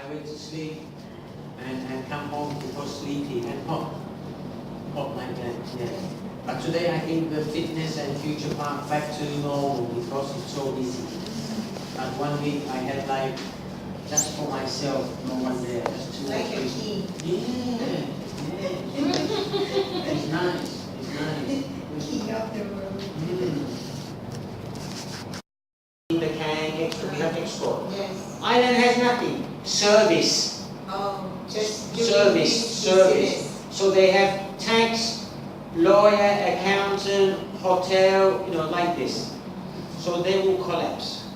went to sleep and come home because sleepy and hot like that. Yeah. But today I think the fitness and future park back to normal because it's so busy. But 1 week I had like just for myself, no one there, just two Like a key. Yeah. It's nice. It's nice. Key of the world. In the can, we have export. Yes. Ireland has nothing. Service. Oh, just doing Service. business. So they have tax, lawyer, accountant, hotel, like this. So they will collapse.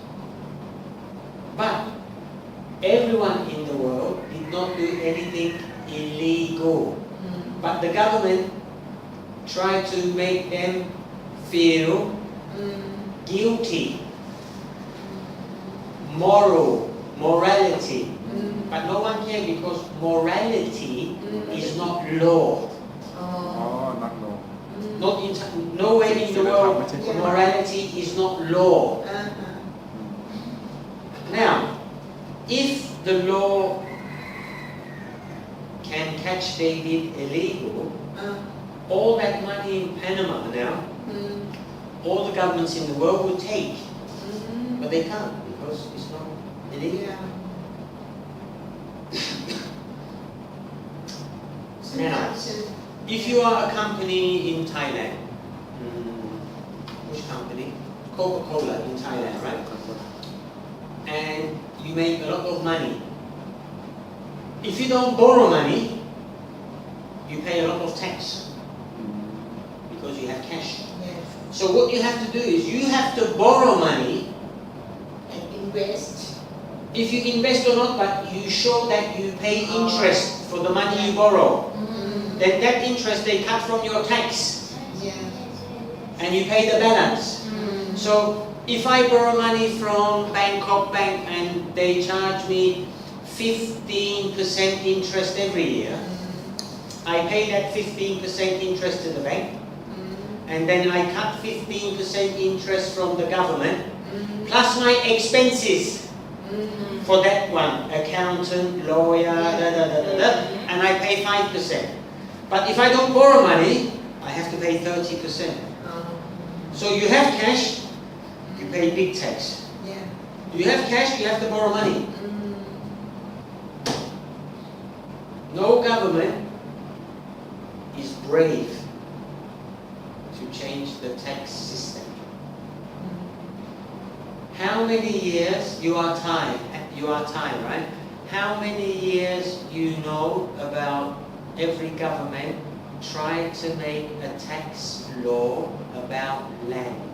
But everyone in the world did not do anything illegal. But the government tried to make them feel guilty. Morality. But no one cares because morality is not law. Oh, not law. Nowhere in the world morality is not law. Now, if the law can catch they did illegal, all that money in Panama now, all the governments in the world will take. But they can't because it's not illegal. Now, if you are a company in Thailand, which company? Coca-Cola in Thailand, right? And you make a lot of money. If you don't borrow money, you pay a lot of tax because you have cash. Yes. So what you have to do is you have to borrow money. And invest. If you invest or not, but you show that you pay interest for the money you borrow. Then that interest they cut from your tax. Yeah. And you pay the balance. So if I borrow money from Bangkok Bank and they charge me 15% interest every year, I pay that 15% interest to the bank, and then I cut 15% interest from the government, plus my expenses for that one, accountant, lawyer, and I pay 5%. But if I don't borrow money, I have to pay 30%. So you have cash, you pay big tax. Yeah. You have cash, you have to borrow money. No government is brave to change the tax system. How many years, you are Thai, right? How many years you know about every government tried to make a tax law about land?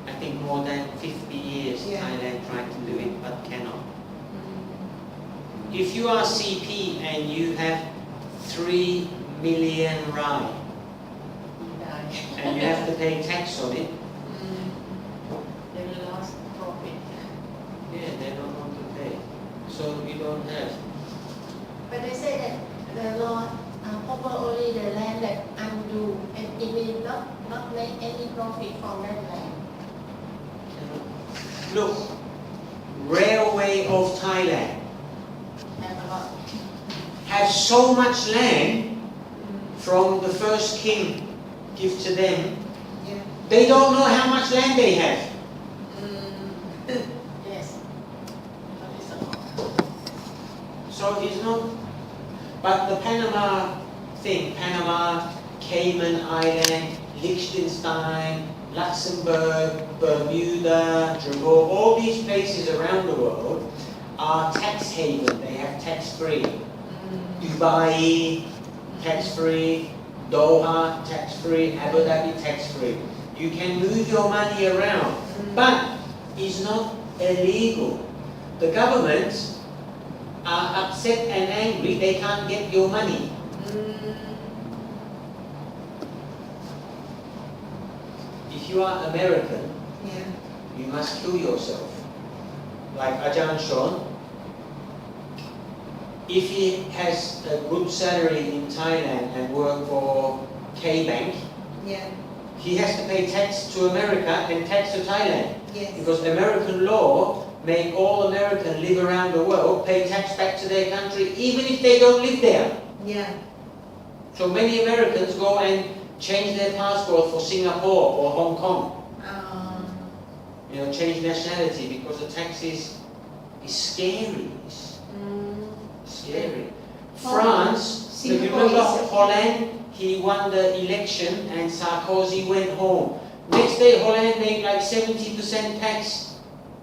I think more than 50 years Thailand tried to do it but cannot. If you are CP and you have 3 million Rai and you have to pay tax on it, They lost profit. yeah, they don't want to pay. So you don't have. But they say that the law cover only the land that undo, and it will not make any profit from that land. Look, Railway of Thailand Have a lot. have so much land from the first king give to them. Yeah. They don't know how much land they have. Yes. That is a lot. So it's not. But the Panama thing, Panama, Cayman Island, Liechtenstein, Luxembourg, Bermuda, Gibraltar, all these places around the world are tax haven. They have tax free. Dubai, tax free. Doha, tax free. Abu Dhabi, tax free. You can move your money around, but it's not illegal. The governments are upset and angry. They can't get your money. If you are American, Yeah. you must kill yourself. Like Ajahn Sean, if he has a good salary in Thailand and work for K-Bank, Yeah. he has to pay tax to America and tax to Thailand. Yes. Because American law make all Americans live around the world, pay tax back to their country, even if they don't live there. Yeah. So many Americans go and change their passport for Singapore or Hong Kong. Change nationality because the tax is scary. It's scary. France, if you Singapore remember is- Holland, he won the election and Sarkozy went home. Next day Holland made like 70% tax.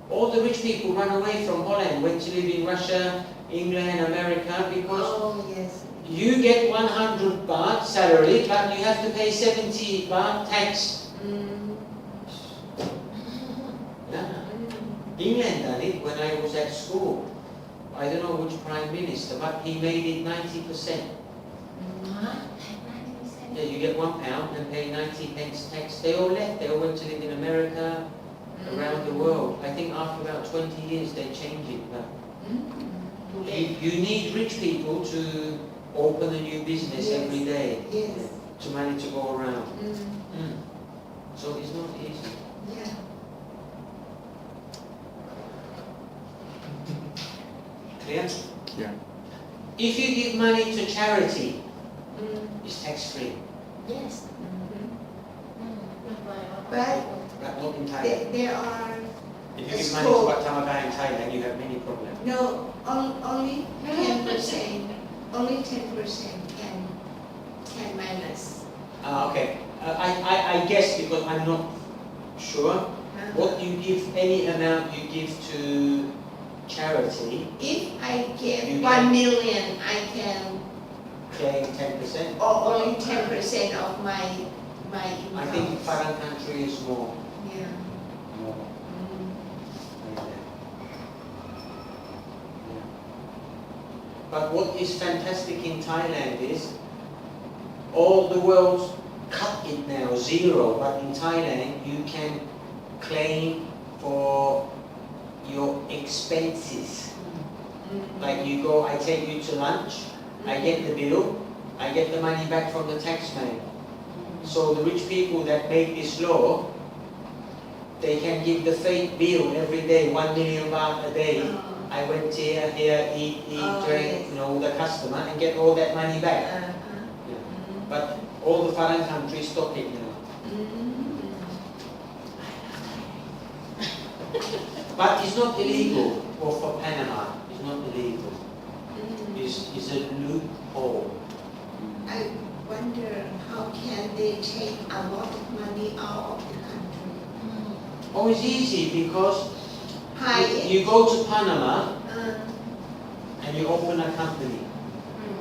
All the rich people ran away from Holland, went to live in Russia, England, America, because Oh, yes. you get 100 baht salary, but you have to pay 70 baht tax. Yeah. England done it when I was at school. I don't know which prime minister, but he made it 90%. Yeah, you get £1 and pay 90 pence tax. They all left. They all went to live in America, around the world. I think after about 20 years they changed it. But you need rich people to open a new business Yes. every day Yes. to money to go around. So it's not easy. Yeah. Clear? Yeah. If you give money to charity, it's tax free. Yes. But But not in Thailand. there are If you give money to Wat Tamakai in Thailand, you have many problems. no only 10%. Only 10% can minus. Okay. I guess because I'm not sure. What you give, any amount you give to charity, If I give You 1 can- million, I can claim 10%. or only 10% of my income. I think foreign country is more. Yeah. More. Mm. Yeah. But what is fantastic in Thailand is all the world cut it now, zero. But in Thailand, you can claim for your expenses. Like you go, I take you to lunch, I get the bill, I get the money back from the taxman. So the rich people that make this law, they can give the fake bill every day, 1 million baht a day. I went here, eat, Oh, drink, yes. the customer, and get all that money back. Uh-huh. But all the foreign countries stop it now. But it's not illegal, or for Panama, it's not illegal. It's a loophole. I wonder how can they take a lot of money out of the country. Oh, it's easy because Hide it. you go to Panama Uh, and you open a company.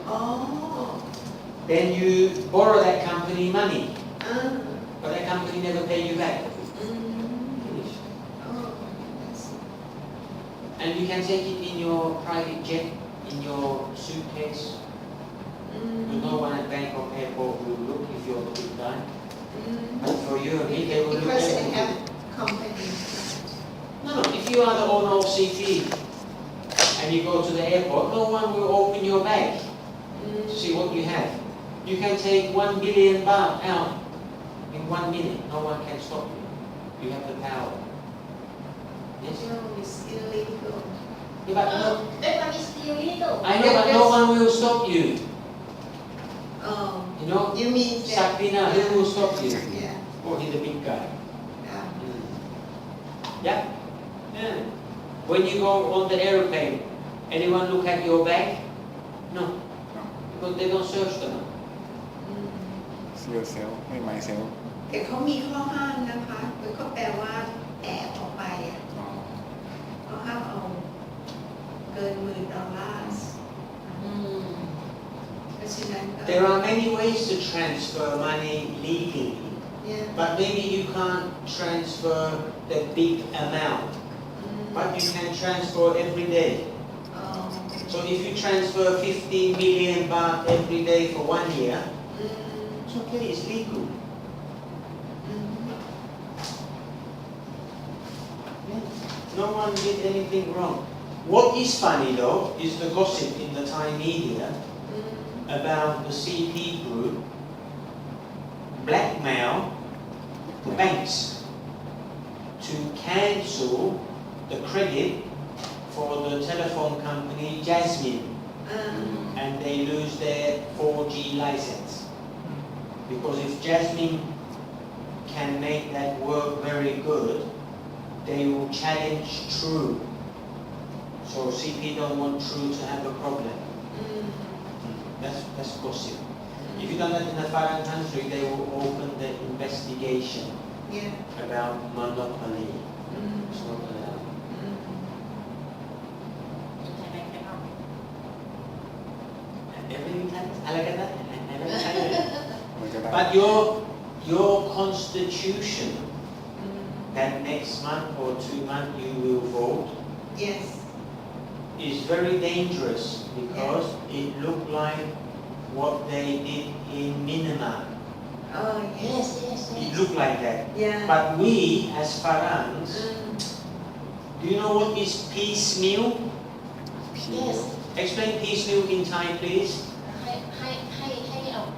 oh. Then you borrow that company money, Uh, but that company never pay you back. Finished. oh. That's And you can take it in your private jet, in your suitcase. No one at Bangkok airport will look if you're the big guy. But for you and me, they will look Because they everything. have company. No, if you are the owner of CP and you go to the airport, no one will open your bag to see what you have. You can take 1 billion baht out in 1 minute. No one can stop you. You have the power. Yes? No, it's illegal. Yeah, but no, That one is illegal. I know, but no one will stop you. Oh. You know, You mean that? Sakina, who will stop you? Yeah. Oh, he's the big guy. Yeah. Yeah? Yeah. When you go on the aeroplane, anyone look at your bag? No. Because they don't search them. yourself ไม่ myself แต่เขามีข้อห้ามนะคะมันก็แปลว่าแอบออกไปอ่ะ อ๋อ เขาห้ามเอาเกิน$10,000เพราะฉะนั้นก็ There are many ways to transfer money legally, Yeah. but maybe you can't transfer the big amount, but you can transfer every day. So if you transfer 15 million baht every day for 1 year, it's okay, it's legal. No one did anything wrong. What is funny though is the gossip in the Thai media about the CP group blackmail the banks to cancel the credit for the telephone company Jasmine, and they lose their 4G license. Because if Jasmine can make that work very good, they will challenge True. So CP don't want True to have a problem. That's possible. If you done that in a foreign country, they will open the investigation Yeah. about monopoly. It's not allowed. In Thailand cannot. Everything can, I like that.มันก็ได้ But your constitution, that next month or 2 months you will vote, Yes. is very dangerous because it looked like what they did in Myanmar. Oh, yes. Yes. It looked like that. Yeah. But we, as Farangs, do you know what is piecemeal? Yes. Explain piecemeal in Thai, please.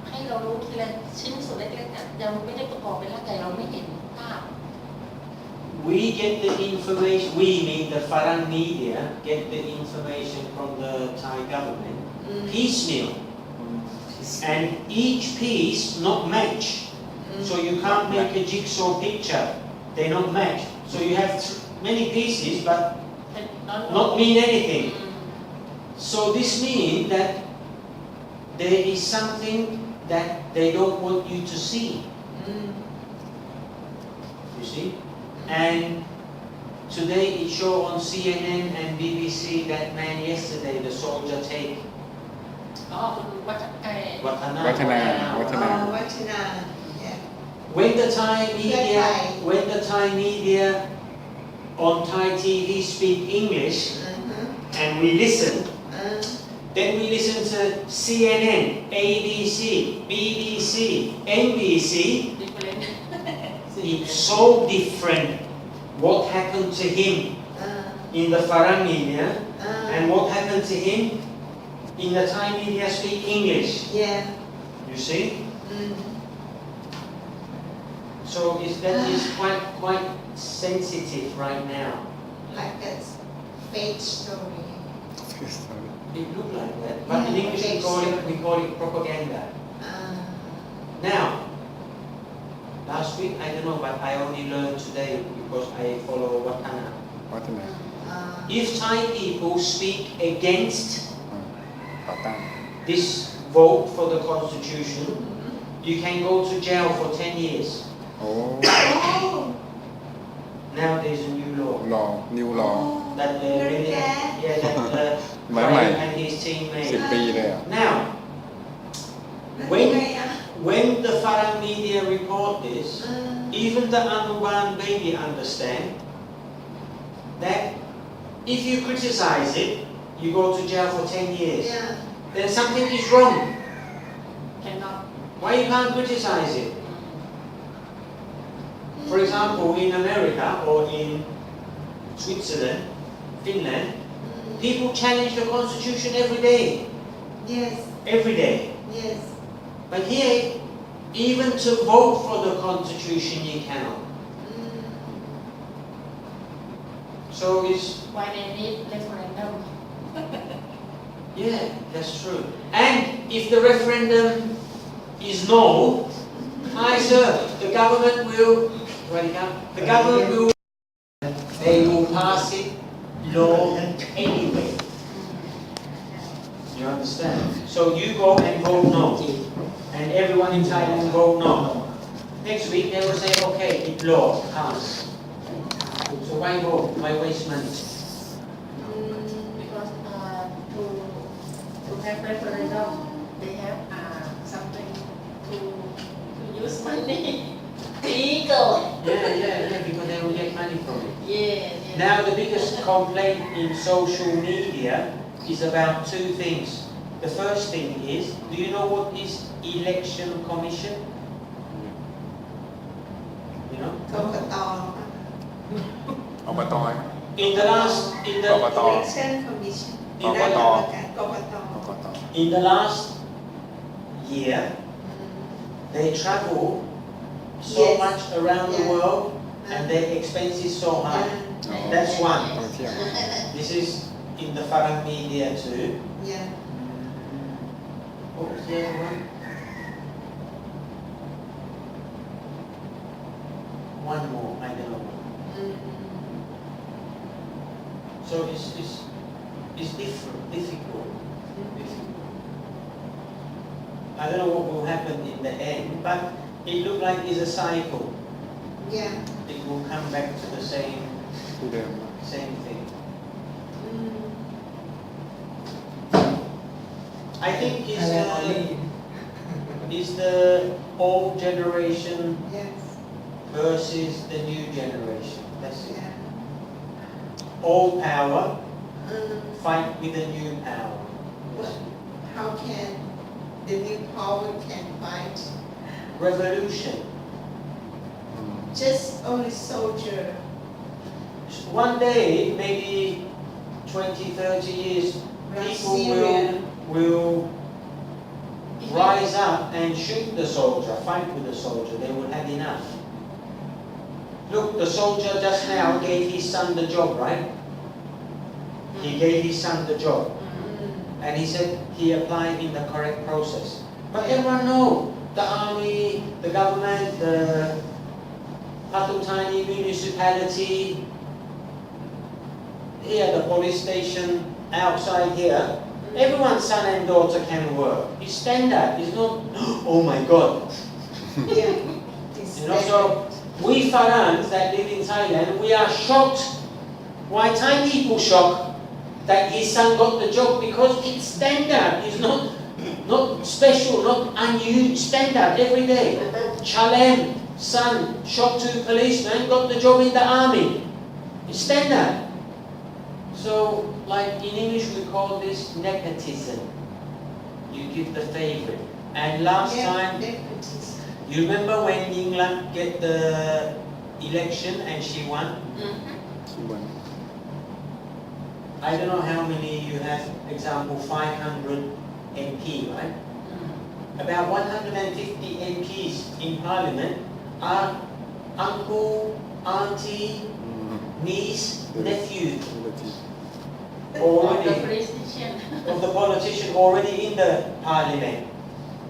ให้เรารู้ทีละชิ้นส่วนเล็กๆนะยังไม่ได้ประกอบเป็นร่างกายเราไม่เห็นภาพ We get the information, we mean the Farang media, get the information from the Thai government piecemeal. And each piece not match. So you can't make a jigsaw picture. They not match. So you have many pieces but not mean anything. So this means that there is something that they don't want you to see. You see? And today it showed on CNN and BBC that man yesterday, the soldier take อ๋อคุณวัฒน์ Watana. Watana. Oh, Vachana. Yeah. When the Thai media on Thai TV speak English and we listen, then we listen to CNN, ABC, BBC, NBC. different It's so different what happened to him in the Farang media and what happened to him in the Thai media speak English. Yeah. You see? So that is quite sensitive right now. Like a fake story. It looked like that, but in English we call it propaganda. Now, last week I don't know, but I only learned today because I follow Watana. วัฒนา If Thai people speak against ต่อต้าน this vote for the constitution, you can go to jail for 10 years. โอ้ Oh. Now there's a new law รอนิวรอ that really, yeah, that Mai Prime mai. and his team 10 made. ปีเลยอ่ะ Now, When? when the Farang media report this, even the unborn baby understand that if you criticize it, you go to jail for 10 years. Yeah. Then something is wrong. cannot Why you can't criticize it? For example, in America or in Switzerland, Finland, people challenge the constitution every day. Yes. Every day. Yes. But here, even to vote for the constitution, you cannot. So it's, why they need referendum yeah, that's true. And if the referendum is no, hi sir, the government will, they will pass it law anyway. You understand? So you go and vote no. And everyone in Thailand vote no. Next week they will say, okay, it's law, pass. So why vote? Why waste money? because to have referendum they have something to use money legal Because they will get money from it. yeah Now the biggest complaint in social media is about two things. The first thing is, do you know what is election commission? You know? กกต อบต In the last, Election Commission. อบต กกต อบต in the last year, they travel so Yes. much around the world, and their expenses so high. That's one. ท่องเที่ยว This is in the Farang media too. Yeah. What was the other one? One more, I don't know. So it's difficult. I don't know what will happen in the end, but it looks like it's a cycle. Yeah. It will come back to the same ผู้เดิม thing. I think it's the old generation Yes. versus the new generation. That's it. Yeah. Old power fight with the new power. How can the new power can fight? Revolution. Just only soldier. One day, maybe 20, 30 years, people will rise up and shoot the soldier, fight with the soldier. They will have enough. Look, the soldier just now gave his son the job, right? He gave his son the job. And he said he applied in the correct process. But everyone knows, the army, the government, the Patutani municipality, here the police station, outside here, everyone's son and daughter can work. It's standard, it's not, oh my God. Yeah. You know, so we Farans that live in Thailand, we are shocked. Why Thai people shocked that his son got the job? Because it's standard, it's not special, not unusual, standard every day. Chalem, son, shot 2 policemen, got the job in the army. It's standard. So, like in English we call this nepotism. You give the favorite. And last time, Nepotism. you remember when England get the election and she won? ที่วัน I don't know how many you have, example 500 MP, right? About 150 MPs in Parliament are uncle, auntie, niece, nephew already of the politician already in the Parliament.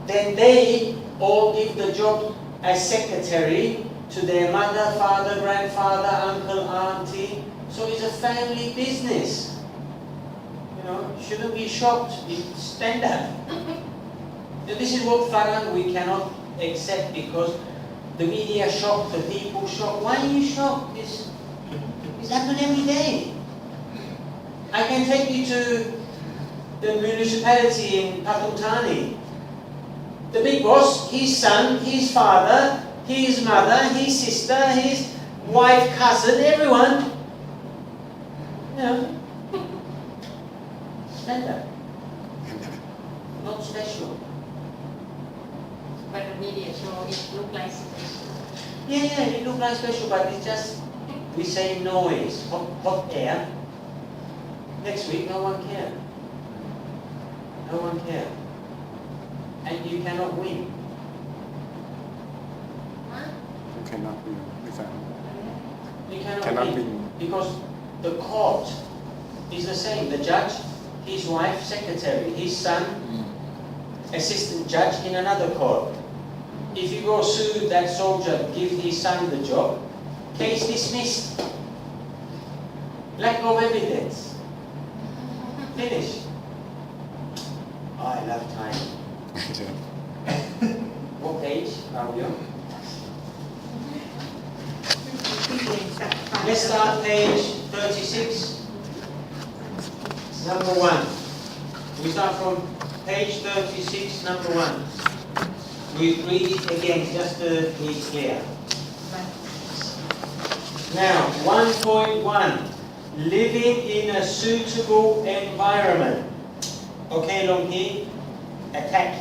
Then they all give the job as secretary to their mother, father, grandfather, uncle, auntie. So it's a family business. You know, shouldn't be shocked. It's standard. This is what Farang we cannot accept because the media shocked, the people shocked. Why are you shocked? It's happening every day. I can take you to the municipality in Patutani. The big boss, his son, his father, his mother, his sister, his wife, cousin, everyone. You know. Standard. Not special. But the media show it look like special. Yeah, it looks like special, but it's just, we say noise, hot air. Next week, no one cares. No one cares. And you cannot win. you cannot win ไม่สามารถ You cannot, Cannot win. win. Because the court is the same. The judge, his wife, secretary, his son, assistant judge in another court. If you go sue that soldier, give his son the job, case dismissed. Lack of evidence. Finish. Oh, I love time. What page are we on? Let's start page 36. Number 1. We start from page 36, number 1. We read it again just to be clear. Now, 1.1. Living in a suitable environment. Okay, Longhi? Attack.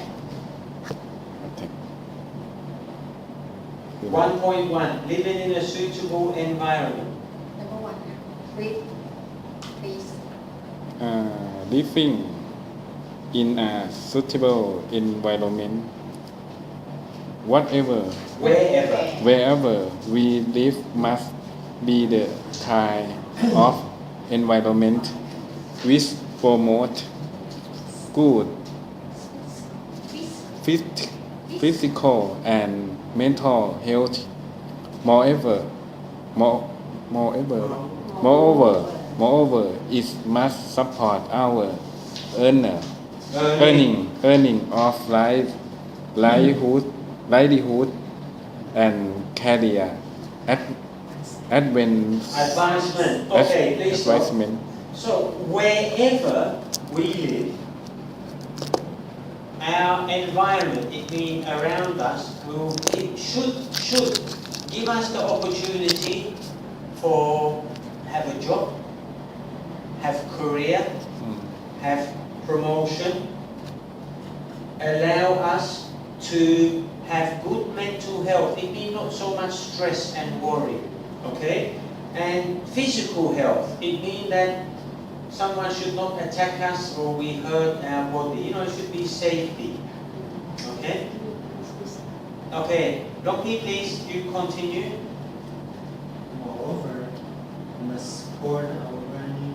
1.1. Living in a suitable environment. Number 1. Read, please. living in a suitable environment wherever we live must be the kind of environment which promote good physical and mental health. Moreover, it must support our earning of livelihood and career Advancement. Okay, please stop. advancement. So wherever we live, our environment, it means around us, should give us the opportunity for have a job, have career, have promotion, allow us to have good mental health. It means not so much stress and worry, okay? And physical health, it means that someone should not attack us or we hurt our body. You know, it should be safety, okay? Okay, Rocky, please, you continue. Moreover, we must support our learning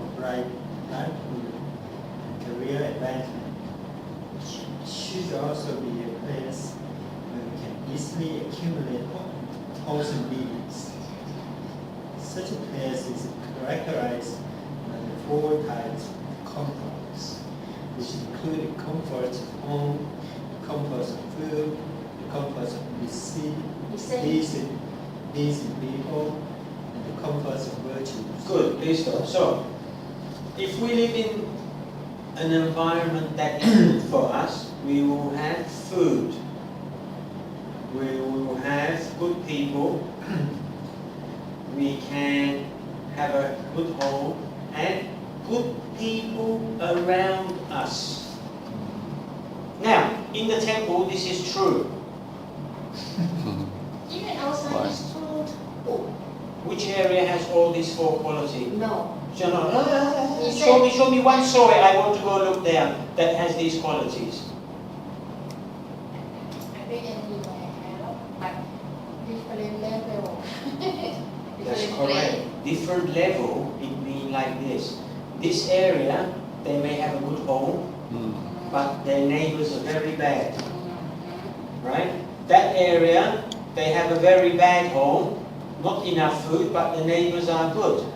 of right livelihood and career advancement. It should also be a place where we can easily accumulate wholesome beings. Such a place is characterized by the 4 types of comforts, which include the comforts of home, the comforts of food, the comforts of decent people, and the comforts of virtues. Good, please stop. So, if we live in an environment that is good for us, we will have food, we will have good people, we can have a good home, and good people around us. Now, in the temple, this is true. Even outside is true. Oh, Which area has all these 4 qualities? no. So, show me one soil, I want to go look there, that has these qualities. I think anywhere have, but different level. That's Different correct. place. Different level, it means like this. This area, they may have a good home, but their neighbors are very bad, right? That area, they have a very bad home, not enough food, but the neighbors are good.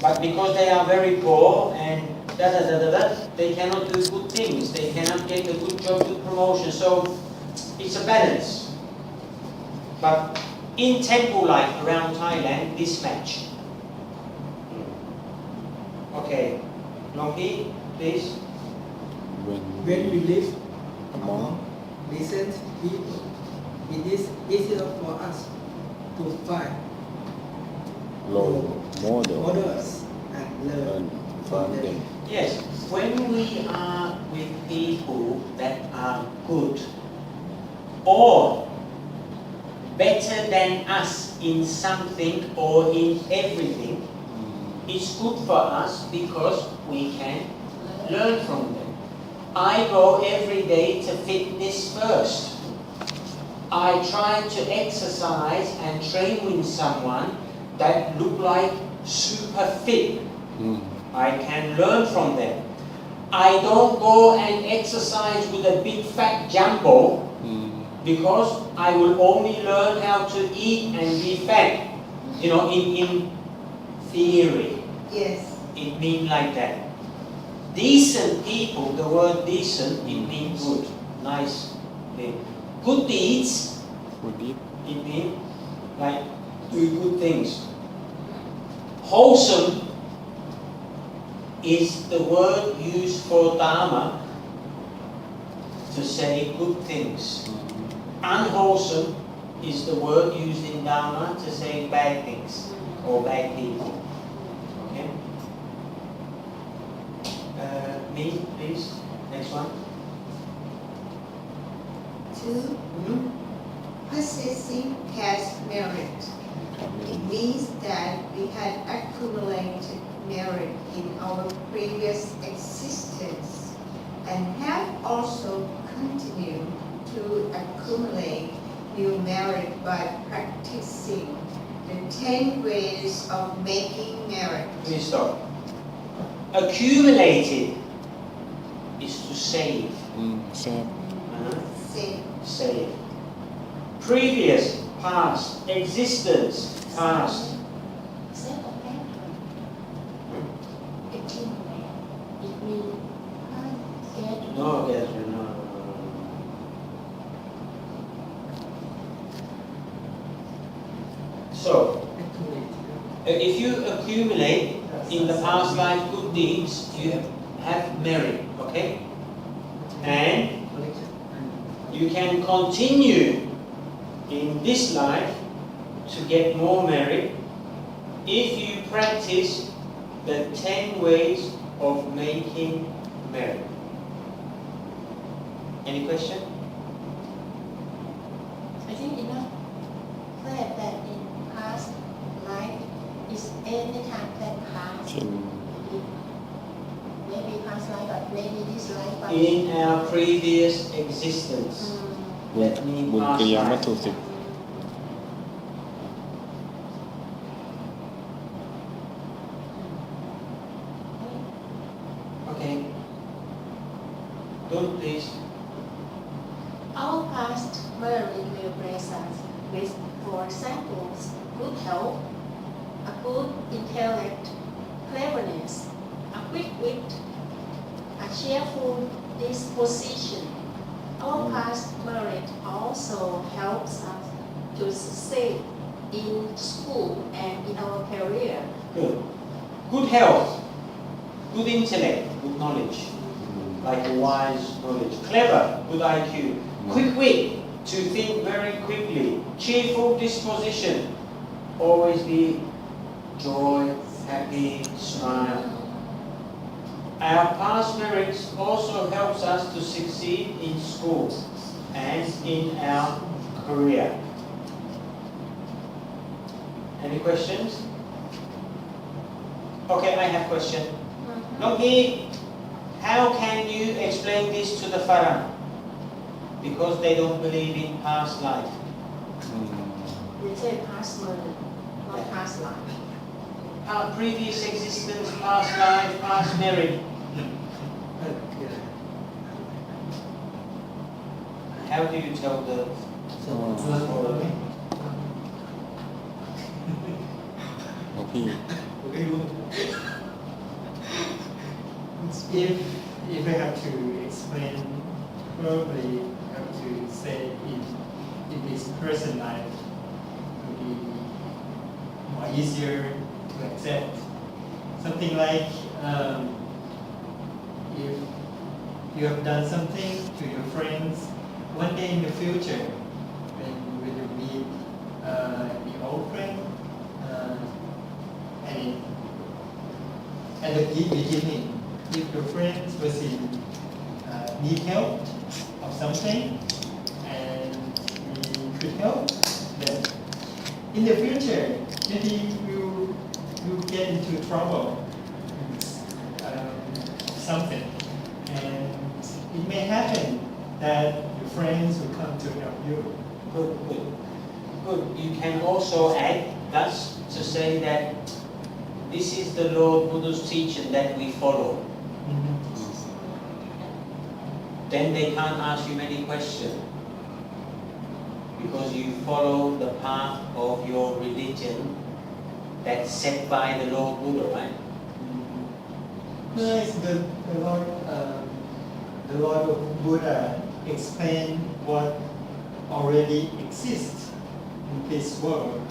But because they are very poor and they cannot do good things. They cannot get a good job, good promotion. So it's a balance. But in temple life around Thailand, this match. Okay, Longhi, please. When we live Among among decent people, it is easier for us to find role model models and learn from them. Yes, when we are with people that are good or better than us in something or in everything, it's good for us because we can learn from them. I go every day to fitness first. I try to exercise and train with someone that look like super fit. I can learn from them. I don't go and exercise with a big fat jumbo because I will only learn how to eat and be fat. You know, in theory, Yes. it means like that. Decent people, the word decent, it means good, nice. Good deeds, it means like do good things. Wholesome is the word used for Dharma to say good things. Unwholesome is the word used in Dharma to say bad things or bad people. Okay? Me, please. Next one. 2. Possessing past merit. It means that we had accumulated merit in our previous existence and have also continued to accumulate new merit by practicing the 10 ways of making merit. Please stop. accumulated is to save. แซ่บ Same. Save. Previous, past, existence, past. Set of pattern. Accumulate. It means get. No, yes, no. So, if you accumulate in the past life good deeds, you have merit, okay? And you can continue in this life to get more merit if you practice the 10 ways of making merit. Any question? I think enough said that in past life is any time that past. เช่น Maybe past life, but maybe this life. But In our previous existence. บุญ That means บุญ past กิริยาวัต life. ถุสิบ Okay. Don't please. Our past merit will bless us with, for example, good health, a good intellect, cleverness, a quick wit, a cheerful disposition. Our past merit also helps us to succeed in school and in our career. Good. Good health. Good intellect. Good knowledge. Like a wise knowledge. Clever. Good IQ. Quick wit. To think very quickly. Cheerful disposition. Always be joy, happy, smile. Our past merits also helps us to succeed in school and in our career. Any questions? Okay, I have question. Nogi, how can you explain this to the Farah? Because they don't believe in past life. อืม We say past merit, not past life. Previous existence, past life, past merit. How do you tell the อ๋อ story? หลวงพี่ If I have to explain, probably have to say in this present life to be more easier to accept. Something like if you have done something to your friends, one day in the future, when you meet the old friend, and at the beginning, if your friends was in need help of something and we could help, then in the future maybe you get into trouble with something, and it may happen that your friends will come to help you. Good, good. Good. You can also add thus to say that this is the Lord Buddha's teaching that we follow. Then they can't ask you many questions because you follow the path of your religion that's set by the Lord Buddha, right? Nice. The Lord of Buddha explained what already exists in this world.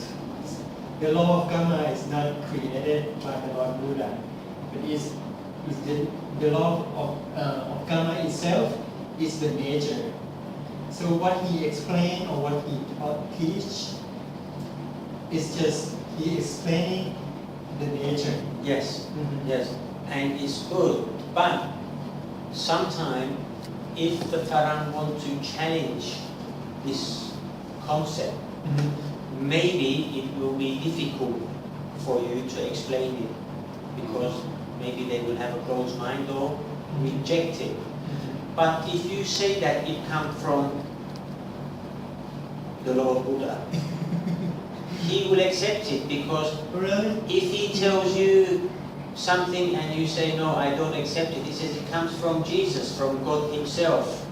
The law of karma is not created by the Lord Buddha, but is the law of karma itself is the nature. So what he explained or what he teach is just he explaining the nature. Yes, yes. And it's good. But sometimes if the Farang want to challenge this concept, maybe it will be difficult for you to explain it because maybe they will have a closed mind or reject it. But if you say that it comes from the Lord Buddha, he will accept it because Really? if he tells you something and you say, no, I don't accept it. He says it comes from Jesus, from God Himself.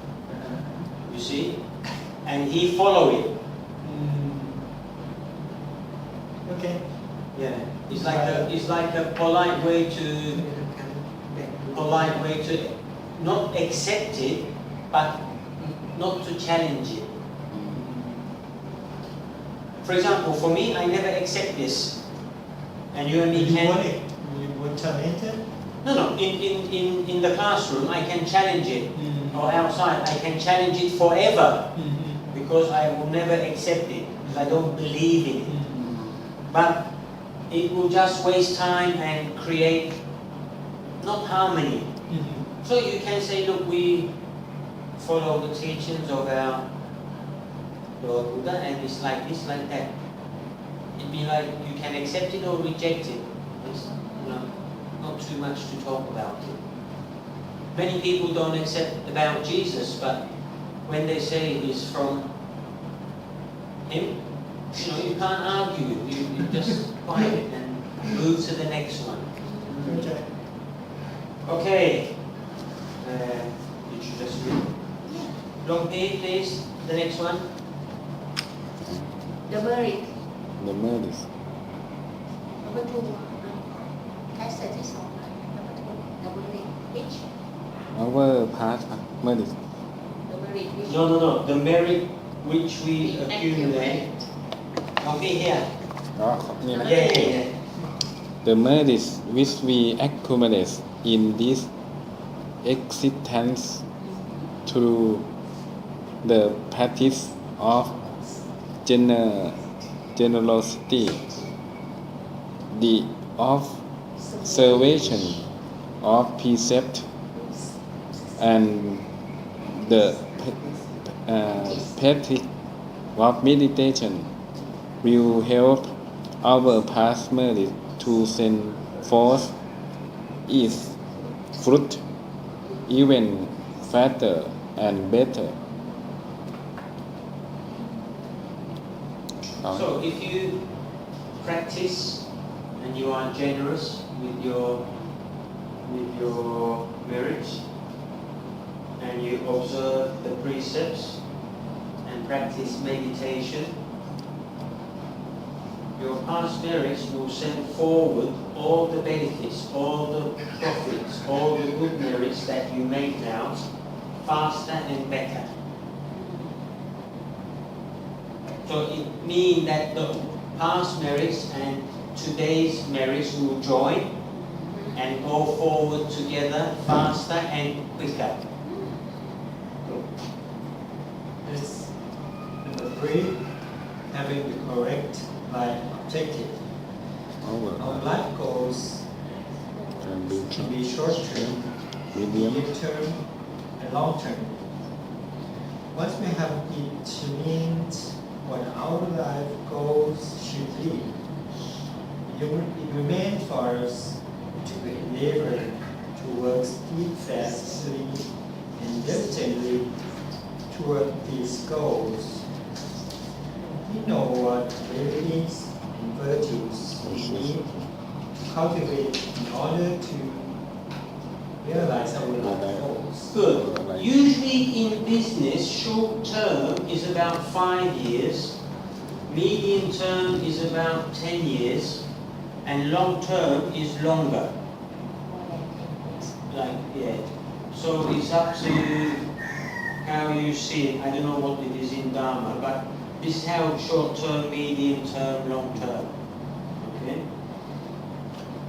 You see? And He follow it. Okay. Yeah. It's like a polite way to not accept it, but not to challenge it. For example, for me, I never accept this. And you and me You want can... it? You want challenge it? No. In the classroom, I can challenge it. Or outside, I can challenge it forever. Because I will never accept it. Because I don't believe in it. But it will just waste time and create not harmony. So you can say, look, we follow the teachings of our Lord Buddha, and it's like this, like that. It'd be like you can accept it or reject it. It's not too much to talk about it. Many people don't accept about Jesus, but when they say it's from Him, you can't argue. You just quiet and move to the next one. Okay. Okay. Did you just read? Long page, please. The next one. The merit The merit number 2 passage ที่2 number 2 the merit which our past merit the merit which No. The merit which we accumulate. Long page here. อ๋อนี่นะ Yeah. The merit which we accumulate in this existence through the practice of generosity, the observation of precept, and the practice of meditation will help our past merit to send forth its fruit even faster and better. So if you practice and you are generous with your marriage, and you observe the precepts and practice meditation, your past marriage will send forward all the benefits, all the profits, all the good merits that you make now faster and better. So it means that the past marriage and today's marriage will join and go forward together faster and quicker. This number 3, having the correct life objective. Our Our life goals can be can be short-term, medium-term, and long-term. Once we have determined what our life goals should be, it remains for us to endeavor to work steadfastly and diligently toward these goals. We know what abilities and virtues we need to cultivate in order to realize our life goals. Good. Usually in business, short term is about 5 years, medium term is about 10 years, and long term is longer. So it's up to how you see it. I don't know what it is in Dharma, but this is how short term, medium term, long term. Okay?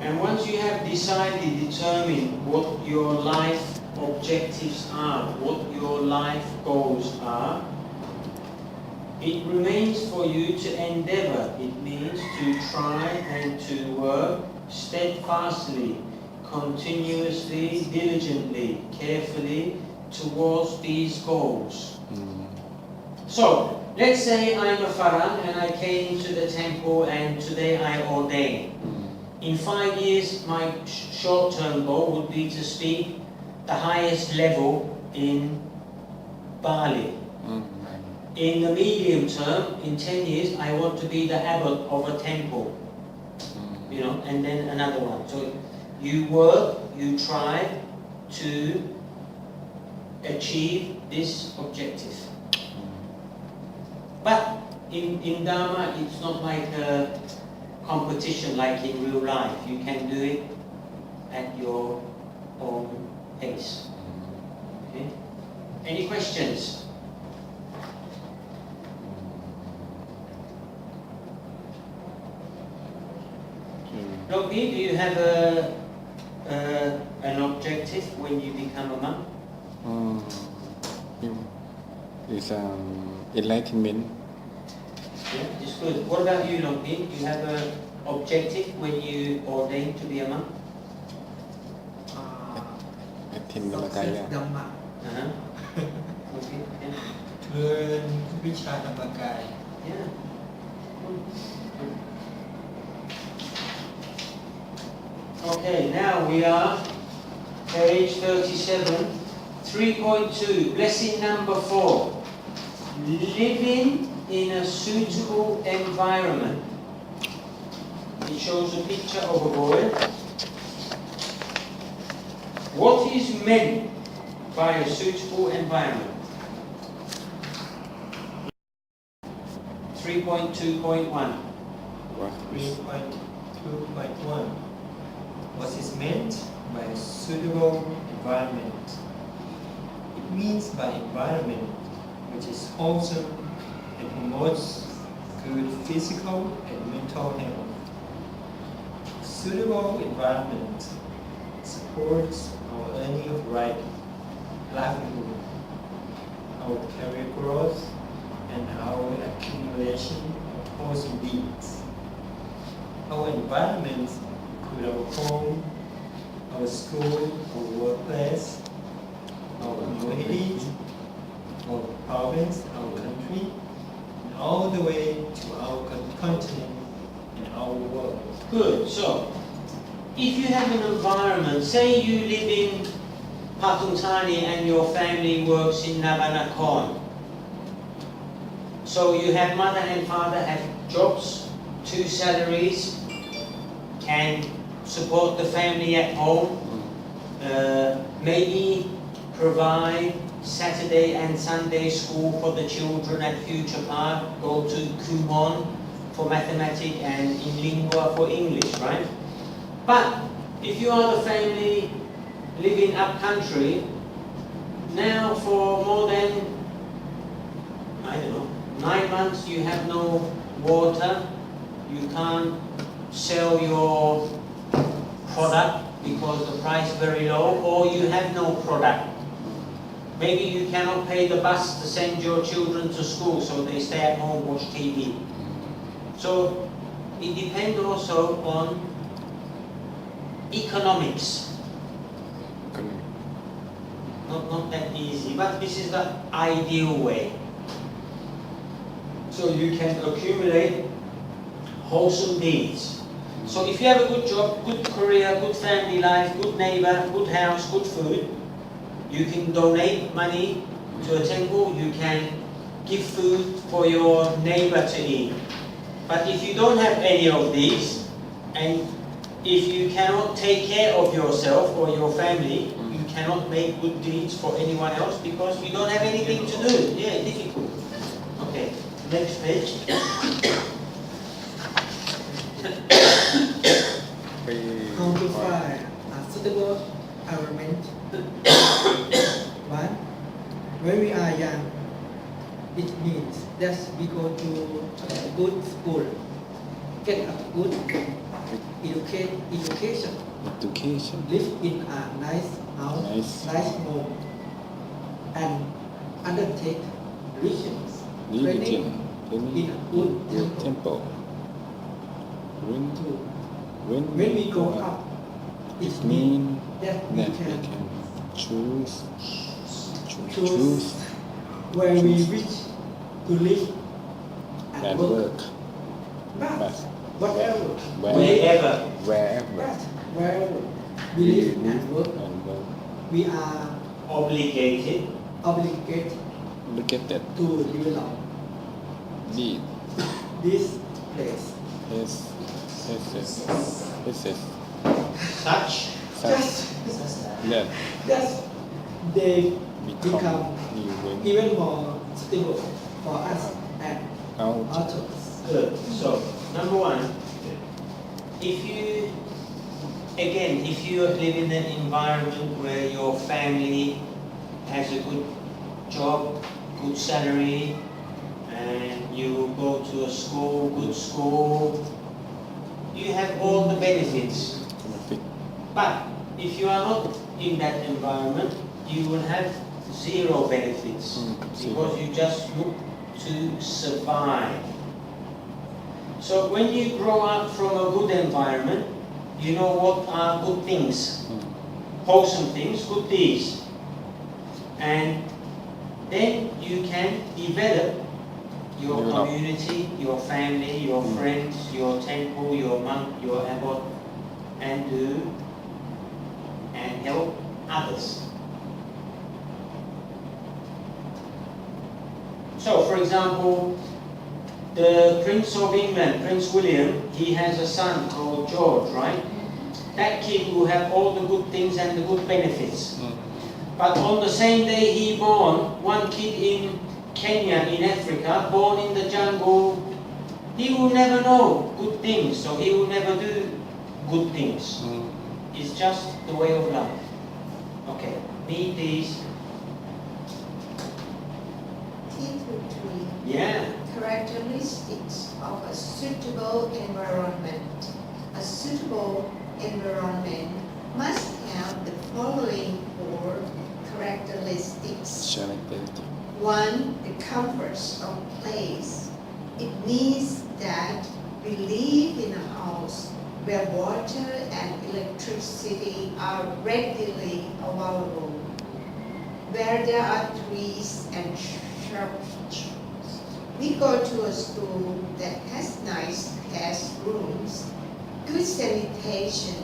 And once you have determined what your life objectives are, what your life goals are, it remains for you to endeavor. It means to try and to work steadfastly, continuously, diligently, carefully towards these goals. So, let's say I'm a Farang and I came to the temple and today I ordain. In 5 years, my short-term goal would be to speak the highest level in Bali. In the medium term, in 10 years, I want to be the abbot of a temple. And then another one. So You work, you try to achieve this objective. But in Dharma, it's not like a competition like in real life. You can do it at your own pace. Okay? Any questions? Loki, do you have an objective when you become a monk? Is enlightenment. Yeah, it's good. What about you, Loki? Do you have an objective when you ordain to be a monk? Attain Success Dhammakaya. Dhamma. Uh-huh. Okay. Yeah. เรียนวิชาธรรมกาย Yeah. Okay, now we are page 37, 3.2, blessing number 4. Living in a suitable environment. It shows a picture of a boy. What is meant by a suitable environment? 3.2.1. What is 3.2.1 What is meant by a suitable environment? It means by environment which is wholesome and promotes good physical and mental health. Suitable environment supports our earning of right livelihood, our career growth, and our accumulation of wholesome deeds. Our environment include our home, our school, our workplace, our community, our province, our country, and all the way to our continent and our world. Good. So, if you have an environment, say you live in Pathumthani and your family works in Navanakon. So you have mother and father have jobs, 2 salaries, can support the family at home, maybe provide Saturday and Sunday school for the children at Future Park, go to Kumon for mathematics and in Lingua for English, right? But if you are the family living up country, now for more than, I don't know, 9 months you have no water, you can't sell your product because the price is very low, or you have no product. Maybe you cannot pay the bus to send your children to school, so they stay at home, watch TV. So it depends also on economics. Not that easy, but this is the ideal way. So you can accumulate wholesome deeds. So if you have a good job, good career, good family life, good neighbor, good house, good food, you can donate money to a temple, you can give food for your neighbor to eat. But if you don't have any of these, and if you cannot take care of yourself or your family, you cannot make good deeds for anyone else because you don't have anything to do. Yeah, difficult. Okay, next page. How to find a suitable environment? 1. When we are young, it means that we go to a good school, get a good education, live in a nice house, nice home, and undertake religions, training in a good temple. 2. When we grow up, it means that we can choose where we wish to live and work. But wherever we live and work, we are Obligated to develop this place. Such. Just, That just they become become even even more stable for us and out. others. Good. So, number one, if you live in an environment where your family has a good job, good salary, and you go to a school, good school, you have all the benefits. Benefit. But if you are not in that environment, you will have zero benefits because you just look to survive. So when you grow up from a good environment, you know what are good things, wholesome things, good deeds. And then you can develop your community, your family, your friends, your temple, your monk, your abbot, and do and help others. So, for example, the Prince of England, Prince William, he has a son called George, right? That kid will have all the good things and the good benefits. But on the same day he born, one kid in Kenya, in Africa, born in the jungle, he will never know good things, so he will never do good things. It's just the way of life. Okay, meet these. T23. Yeah. Characteristics of a suitable environment. A suitable environment must have the following four characteristics. Characteristic. 1. The comforts of place. It means that we live in a house where water and electricity are readily available, where there are trees and shrubs. We go to a school that has nice classrooms, good sanitation,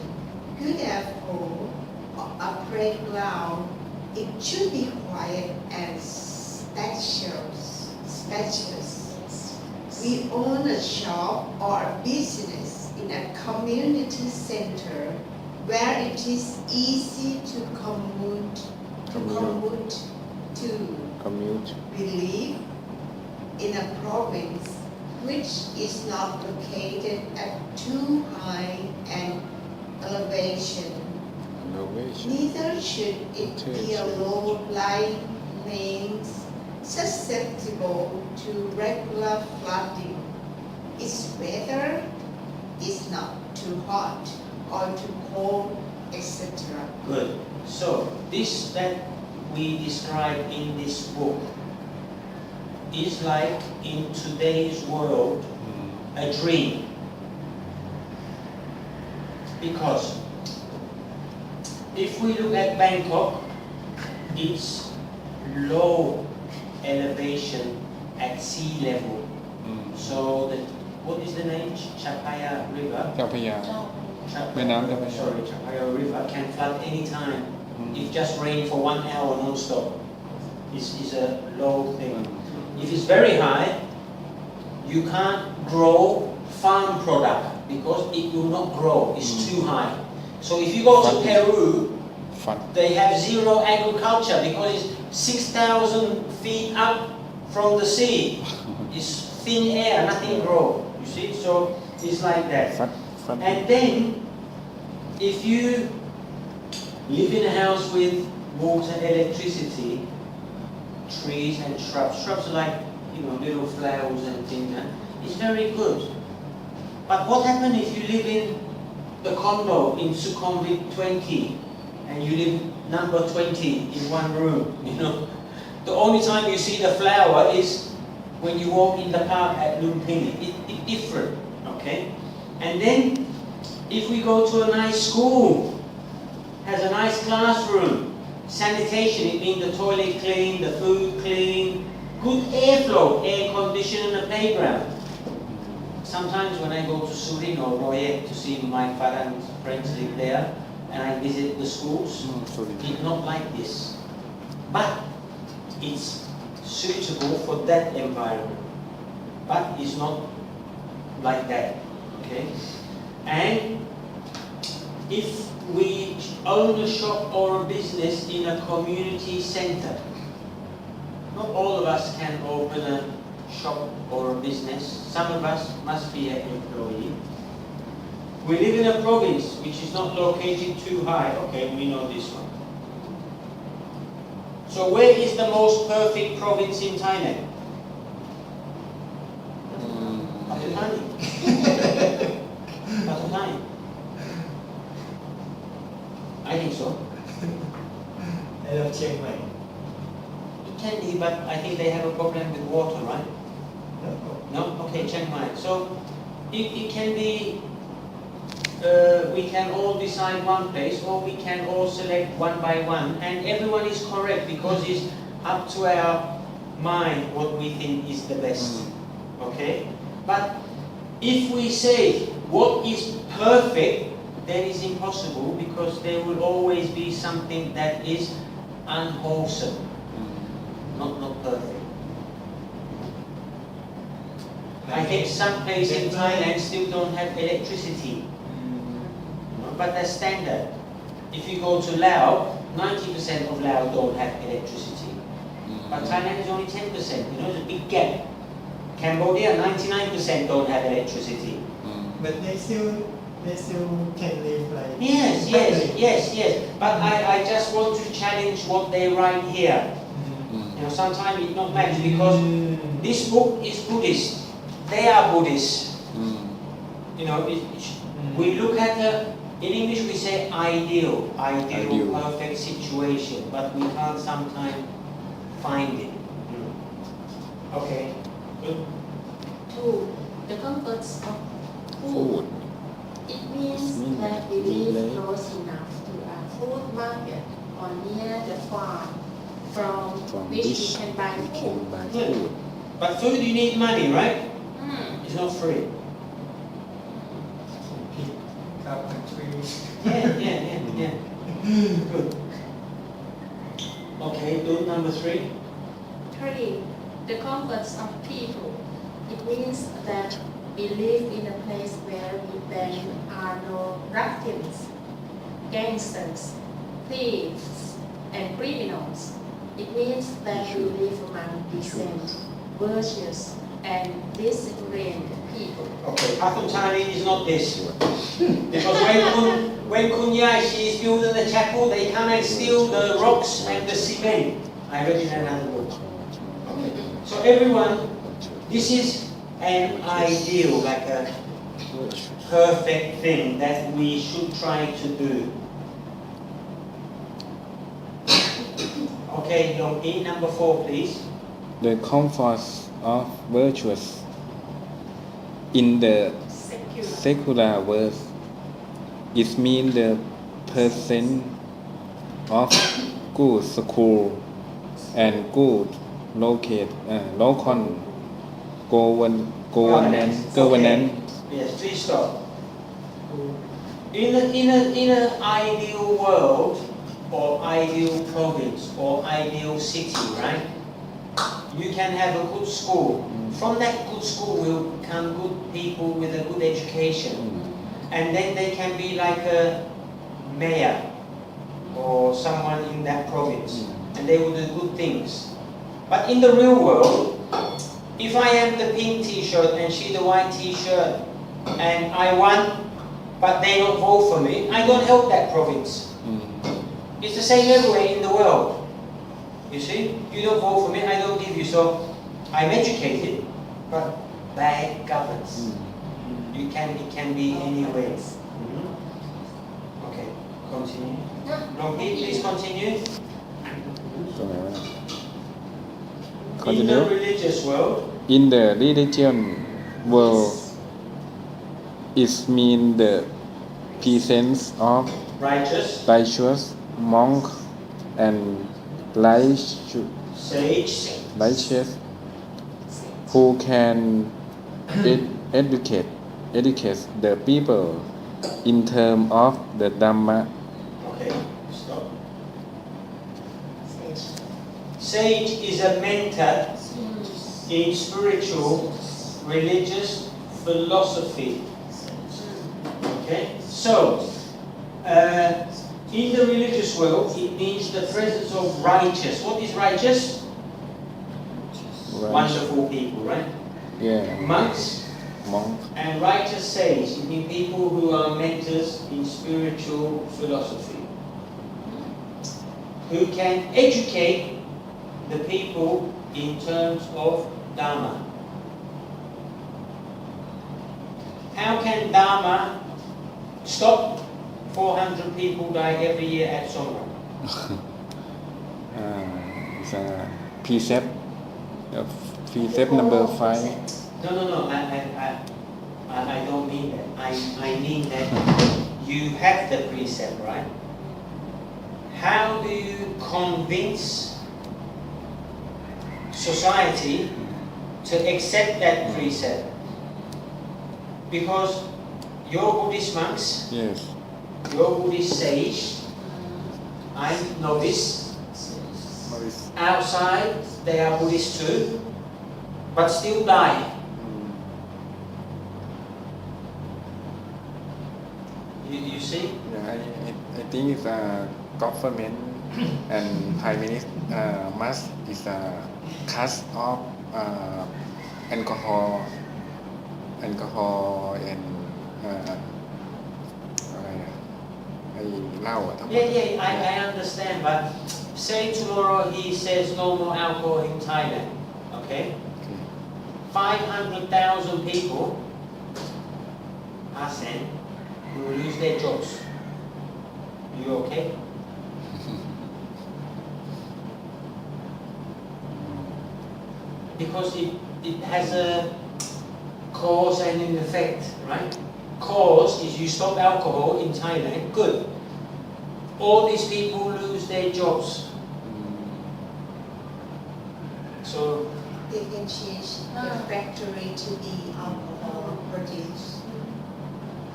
good air flow, a playground. It should be quiet and spacious. We own a shop or a business in a community center where it is easy to commute to. Commute. We live in a province which is not located at too high an elevation. Innovation. Neither should it be a low-lying plains susceptible to regular flooding. Its weather is not too hot or too cold, etc. Good. So this that we describe in this book is like in today's world a dream. Because if we look at Bangkok, it's low elevation at sea level. So what is the name? Chapaya River. เจ้าพระยา Chapaya, แม่น้ำเจ้าพระยา sorry, Chapaya River can flood anytime. If just rain for 1 hour non-stop. Is a low thing. If it's very high, you can't grow farm product because it will not grow. It's too high. So if you go to Peru, ฟัน they have zero agriculture because it's 6,000 feet up from the sea. It's thin air, nothing grow. You see, so it's like that. ฟัน And then, if you live in a house with water, electricity, trees and shrubs. Shrubs are like, little flowers and things. It's very good. But what happens if you live in the condo in Sukhumvit 20 and you live number 20 in one room? The only time you see the flower is when you walk in the park at Lumpini. It's different, okay? And then, if we go to a nice school, has a nice classroom, sanitation, it means the toilet clean, the food clean, good airflow, air conditioning the playground. Sometimes when I go to Surin or Royek to see my father and friends live there, and I visit the schools, it's not like this. But it's suitable for that environment. But it's not like that, okay? And if we own a shop or a business in a community center, not all of us can open a shop or a business. Some of us must be an employee. We live in a province which is not located too high. Okay, we know this one. So where is the most perfect province in Thailand? Pathumthani. Pathumthani. I think so. I love Chiang Mai. It can be, but I think they have a problem with water, right? No. No? Okay, Chiang Mai. So it can be, we can all decide one place, or we can all select one by one, and everyone is correct because it's up to our mind what we think is the best. Okay? But if we say what is perfect, then it's impossible because there will always be something that is unwholesome, not perfect. I think some places in Thailand still don't have electricity, but that's standard. If you go to Laos, 90% of Laos don't have electricity, but Thailand is only 10%. It's a big gap. Cambodia, 99% don't have electricity. But they still can live like Yes. But I just want to challenge what they write here. Sometimes it not match because this book is Buddhist. They are Buddhists. We look at in English we say ideal, perfect situation, but we can't sometimes find it. Okay. Good. 2. The comforts of food. Food. It means that we live close enough to a food market or near the farm from which we can buy we food. can buy Yeah. food. But food you need money, right? It's not free. pick up a tree. Yeah. Good. Okay, do number 3. 3. The comforts of people. It means that we live in a place where there are no ruffians, gangsters, thieves, and criminals. It means that we live among decent, virtuous, and disciplined people. Okay, Pathumthani is not this. Because when Kun Yai, she is building the chapel, they come and steal the rocks and the cement. I read in another book. Okay. So everyone, this is an ideal, like a perfect thing that we should try to do. Okay, Yongki, number 4, please. The comforts of virtuous in the secular world, it means the presence of good school and good local governance. Okay. Yes, please stop. In an ideal world, or ideal province, or ideal city, right? You can have a good school. From that good school will come good people with a good education. And then they can be like a mayor or someone in that province. And they will do good things. But in the real world, if I am the pink t-shirt and she the white t-shirt and I won, but they don't vote for me, I don't help that province. It's the same everywhere in the world. You see, you don't vote for me, I don't give you. So I'm educated, but bad governance. It can be anywhere. Okay, continue. Longki, please continue. In the religious world, In the religion world, it means the presence of righteous monk and righteous who can educate the people in terms of the Dhamma. Okay, stop. Sage is a mentor in spiritual, religious philosophy. Okay, so In the religious world, it means the presence of righteous. What is righteous? Right. Wonderful people, right? Yeah. Monks Monk. and righteous sages. It means people who are mentors in spiritual philosophy, who can educate the people in terms of Dharma. How can Dharma stop 400 people die every year at Songkran? It's a precept. Precept number 5. No. I don't mean that. I mean that you have the precept, right? How do you convince society to accept that precept? Because your Buddhist monks, Yes. your Buddhist sage, I'm novice. Outside, they are Buddhist too, but still die. You see? Yeah, I think it's a government and prime minister must is a cut off alcohol and อะไรอะไอ้เหล้าอะทั้งหมด Yeah, I understand, but say tomorrow he says no more alcohol in Thailand, okay? 500,000 people, ASEAN, will lose their jobs. You okay? Because it has a cause and an effect, right? Cause is you stop alcohol in Thailand, good. All these people lose their jobs. So They can change the factory to be alcohol produced.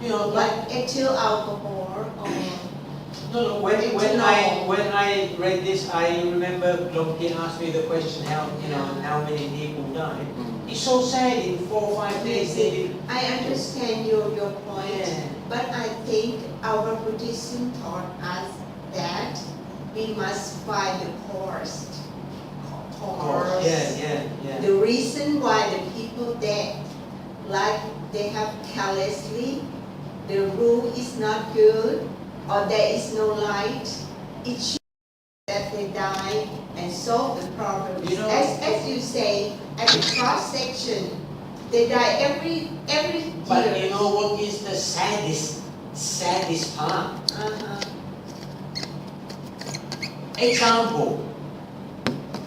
you know, But ethyl alcohol or no, when I read this, I remember Longkin asked me the question how many people died. It's so sad in 4 or 5 days they did. I understand your point, Yeah. but I think our Buddhism taught us that we must find the cause. Yeah. The reason why the people dead, like they have carelessly, the rule is not good, or there is no light, it shows that they die and solve the problem. You know- As you say, at the cross section, they die every But year. you know what is the saddest part? Uh-huh. Example,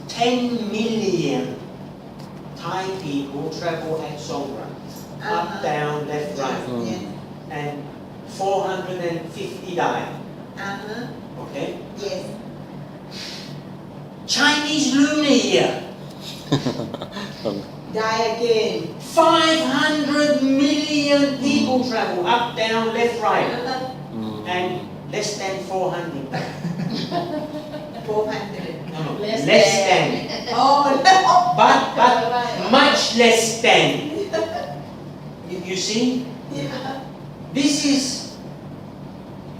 10 million Thai people travel at Songkran, up, down, left, right, Yes. and 450 die. Uh-huh. Okay? Yes. Chinese Lunar Year, Die again. 500 million people travel up, down, left, right, and less than 400 die. 400. No, Less less than. than. Oh no. But much less than. You see? Yeah. This is,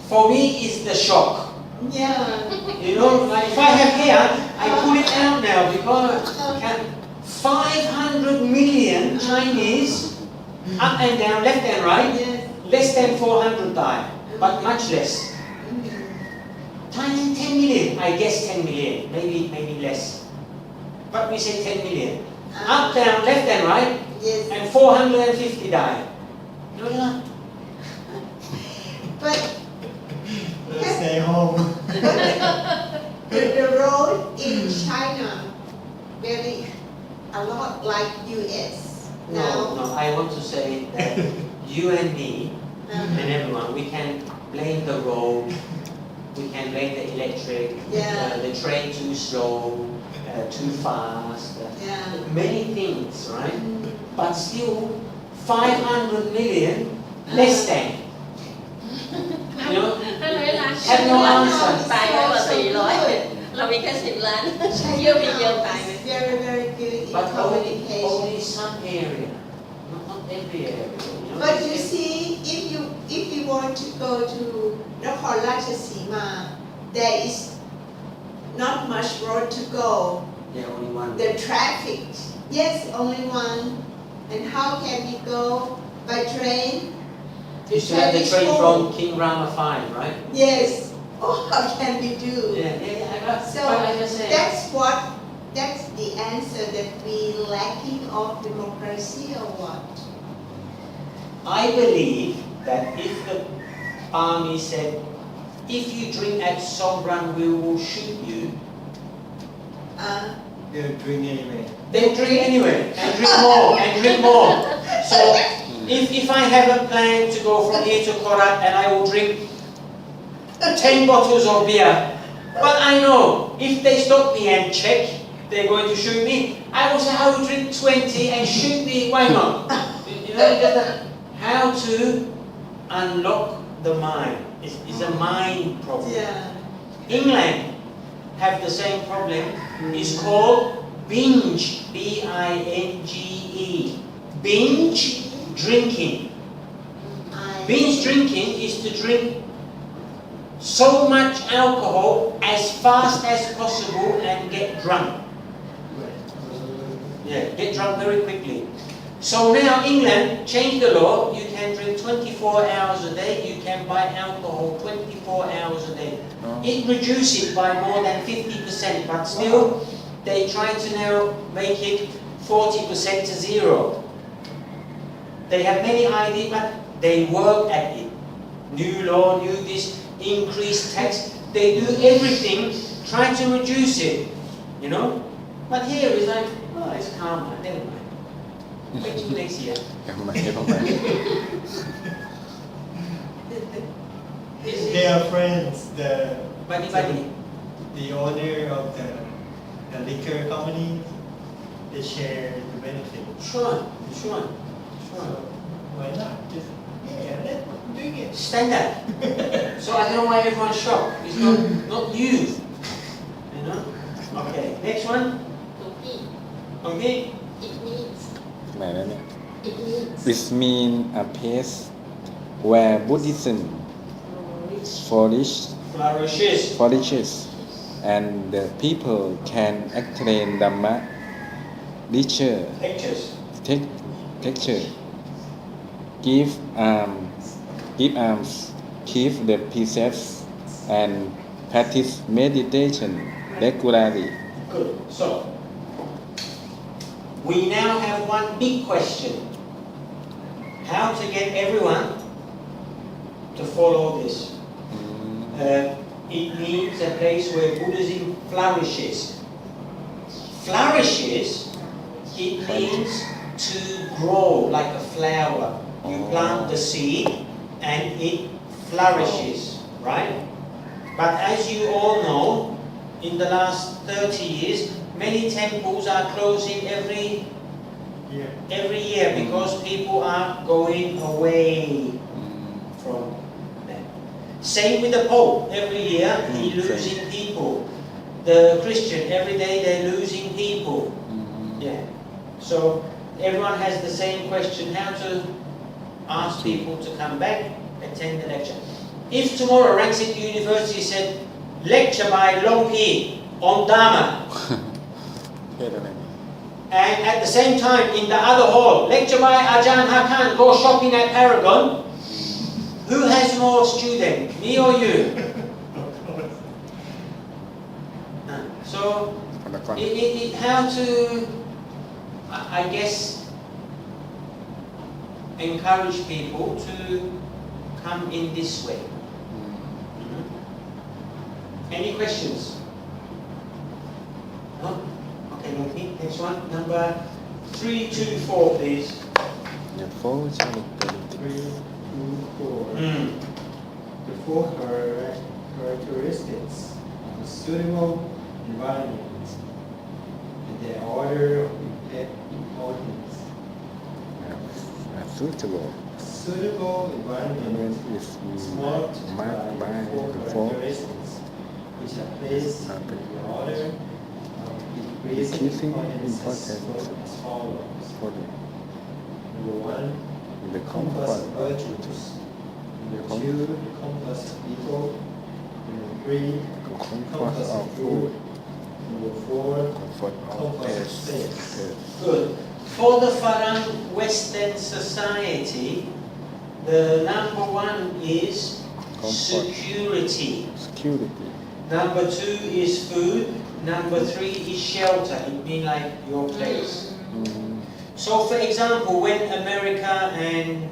for me, is the shock. Yeah. You know, like if I have hair, I pull it out now because 500 million Chinese, up and down, left and right, Yes. less than 400 die, but much less. Thailand 10 million, I guess 10 million, maybe less. But we say 10 million. Up, down, left and right, Yes. and 450 die. No, no. But Let's stay home. the road in China very a lot like US. No, I want to say that you and me and everyone, we can blame the road, we can blame the electric, Yeah. the train too slow, too fast, Yeah. many things, right? But still, 500 million less than. You know, 500 ล้าน have no answer. ตายมากกว่า400 เรามีแค่10 ล้านเยอะมีเยอะตายไหม Very good in But only communication. some area. Not every area. But you see, if you want to go to Nakhon Ratchasima, there is not much road to go. Yeah, only one. The traffic, yes, only one. And how can we go by train? You used to have the train from King Rama 5, right? Yes. Oh, how can we do? So I just said. that's the answer that we lacking of democracy or what? I believe that if the army said, if you drink at Songran, we will shoot you, They'll drink anyway. they'll drink anyway, and drink more, and drink more. So, if I have a plan to go from here to Korat, and I will drink 10 bottles of beer, but I know, if they stop me and check, they're going to shoot me, I will say, I will drink 20 and shoot me, why not? You know, just how to unlock the mind. It's a mind problem. Yeah. England have the same problem. It's called binge, B-I-N-G-E. Binge drinking. Binge drinking is to drink so much alcohol as fast as possible and get drunk. Yeah, get drunk very quickly. So now England changed the law. You can drink 24 hours a day. You can buy alcohol 24 hours a day. It reduced it by more than 50%, but still they try to now make it 40% to zero. They have many ideas, but they work at it. New law, new this, increased tax. They do everything, try to reduce it, you know. But here it's like, oh, it's calm, never mind. Wait till next year. They are friends. Buddy. The owner of the liquor company, they share the benefit. Sure. So why not? Just let's drink it. Standard. So I don't know why everyone's shocked. It's not you. You know? Okay, next one. Okay. It means. ไหนแล้วเนี่ย It means. This mean a place where Buddhism flourishes and the people can attain Dhamma lecture, give alms, keep the precepts, and practice meditation regularly. Good. So, we now have one big question. How to get everyone to follow this? It means a place where Buddhism flourishes. Flourishes, it means to grow like a flower. You plant the seed and it flourishes, right? But as you all know, in the last 30 years, many temples are closing every year because people are going away from them. Same with the Pope. Every year he's losing people. The Christian, every day they're losing people. Yeah. So everyone has the same question: how to ask people to come back, attend the lecture. If tomorrow Rangsit University said lecture by Long P on Dharma, and at the same time in the other hall, lecture by AJ Hakan, go shopping at Paragon, who has more students, me or you? So, how to, I guess, encourage people to come in this way. Any questions? No? Okay, next one. Number 324, please. 3, 2, 4. The four characteristics of a suitable environment and the order of importance. Suitable environment is is marked by the four four characteristics, which are placed in the order of increasing importance as follows. Number one, The compass of comfort of virtues. the Number two, the compass of people. Number three, comfort compass of of food, food. Number four, comfort of compass of place. space. Good. For the Farang Western society, the number one is Comfort. security. Security. Number two is food. Number three is shelter. It means like your place. Mm. So, for example, when America and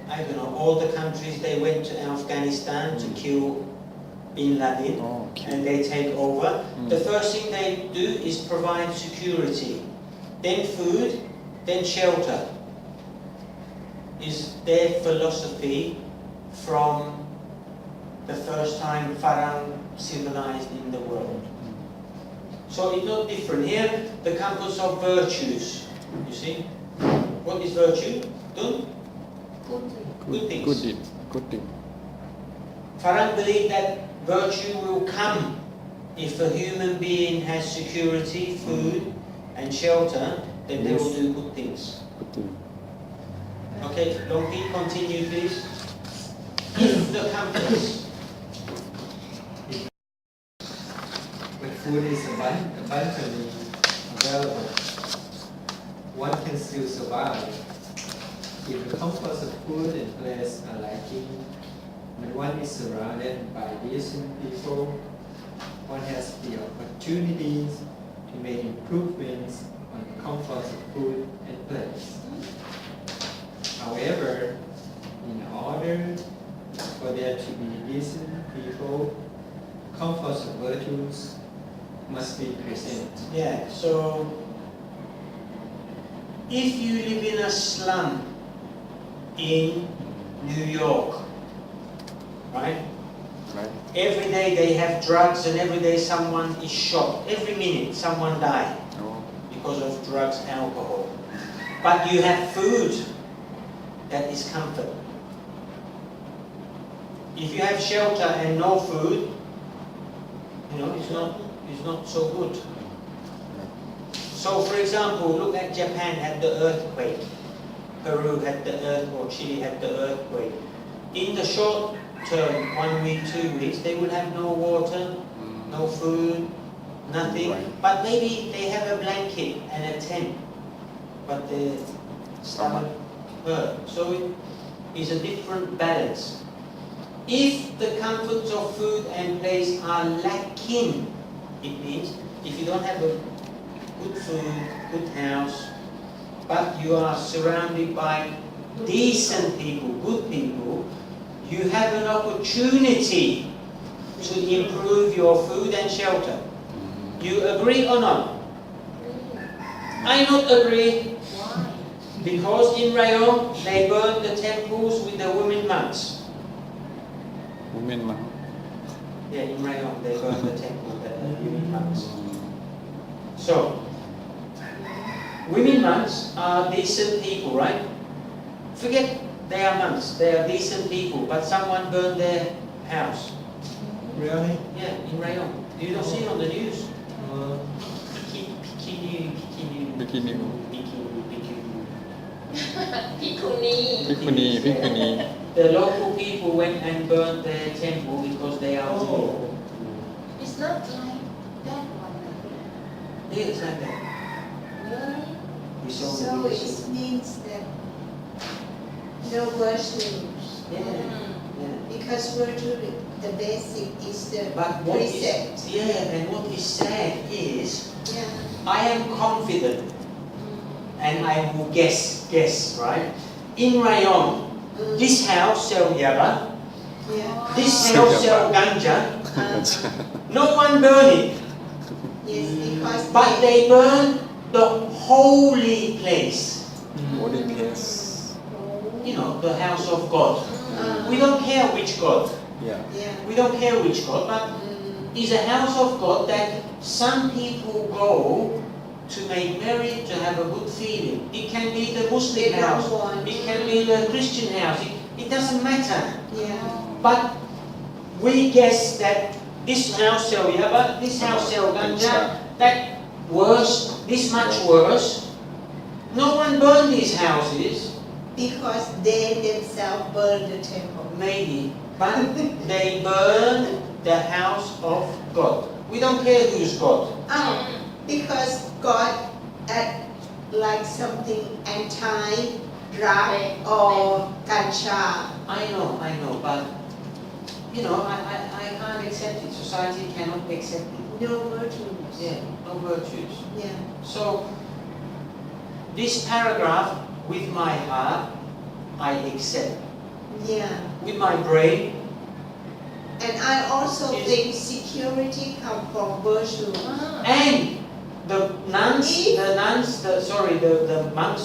I don't know all the countries they went to Afghanistan to kill Bin Laden Oh, okay. and they take over, Mm. the first thing they do is provide security, then food, then shelter. Is their philosophy from the first time Farang civilized in the world. So it's not different. Here, the compass of virtues. You see? What is virtue? Good? Good things. Good deed. Good deed. Farang believe that virtue will come if a human being has security, food, and shelter, then they will do good things. Good deed. Okay, Longpi, continue please. If the compass. When food is abundantly available, one can still survive. If the comforts of food and place are lacking, when one is surrounded by decent people, one has the opportunities to make improvements on the comforts of food and place. However, in order for there to be decent people, comforts of virtues must be present. Yeah, so if you live in a slum in New York, right? Right. Every day they have drugs and every day someone is shot. Every minute someone dies Oh. because of drugs, alcohol. But you have food that is comfort. If you have shelter and no food, you know, it's not so good. So for example, look at Japan had the earthquake. Peru had the earthquake, Chile had the earthquake. In the short term, 1 week, 2 weeks, they would have no water, no food, nothing. Right. But maybe they have a blanket and a tent, but the stomach hurt. So it is a different balance. If the comforts of food and place are lacking, it means if you don't have a good food, good house, but you are surrounded by decent people, good people, you have an opportunity to improve your food and shelter. You agree or not? I not agree. Why? Because in Rayong, they burned the temples with the women monks. Women monk. Yeah, in Rayong, they burned the temple with the women monks. So, women monks are decent people, right? Forget they are monks, they are decent people, but someone burned their house. Really? Yeah, in Rayong. Do you not see it on the news? Uh, Bikini. Bikini. Pikuni. Pikuni. The local people went and burned their temple because they are oh. It's not like that one. Yeah, it's like that. Really? We saw So the news. it means that no virtues, Yeah, yeah. because virtue, the basic is the But what is, precept. yeah, and what is sad is, Yeah. I am confident, and I will guess, right? In Rayong, this house sell yaba, Yeah. this house sell ganja, Uh, no one burn it, yes, because but they burn the holy place. Holy place. You know, the house of God. uh, We don't care which God. Yeah. yeah. We don't care which God, but it's a house of God that some people go to make merry, to have a good feeling. It can be the Muslim They don't house, want. it can be the Christian house, it doesn't matter. Yeah. But we guess that this house sell yaba, this house sell ganja, that worse, this much worse. No one burned these houses, Because they themselves burn the temple. Maybe, but they burn the house of God. We don't care who's God. Because God act like something anti-drug or gansha. I know, but you know, I can't accept it. Society cannot accept it. No virtues. Yeah, no virtues. Yeah. So, this paragraph, with my heart, I accept. Yeah. With my brain, And I also Yes. think security comes from virtue. and the monks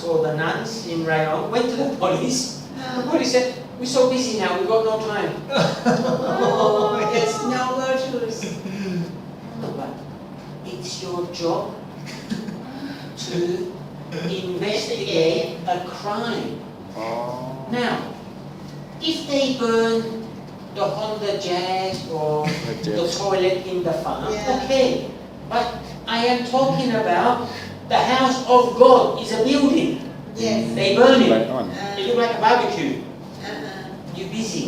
or the nuns in Rayong went to the police. The police said, we're so busy now, we've got no time. Oh, there's no virtues. But it's your job to investigate a crime. อ๋อ Now, if they burn the Honda Jazz or The Jazz. the toilet in the farm, Yeah. okay. But I am talking about the house of God is a building. Yes. They burn it. Right on. It look like a barbecue. Uh-uh. You're busy.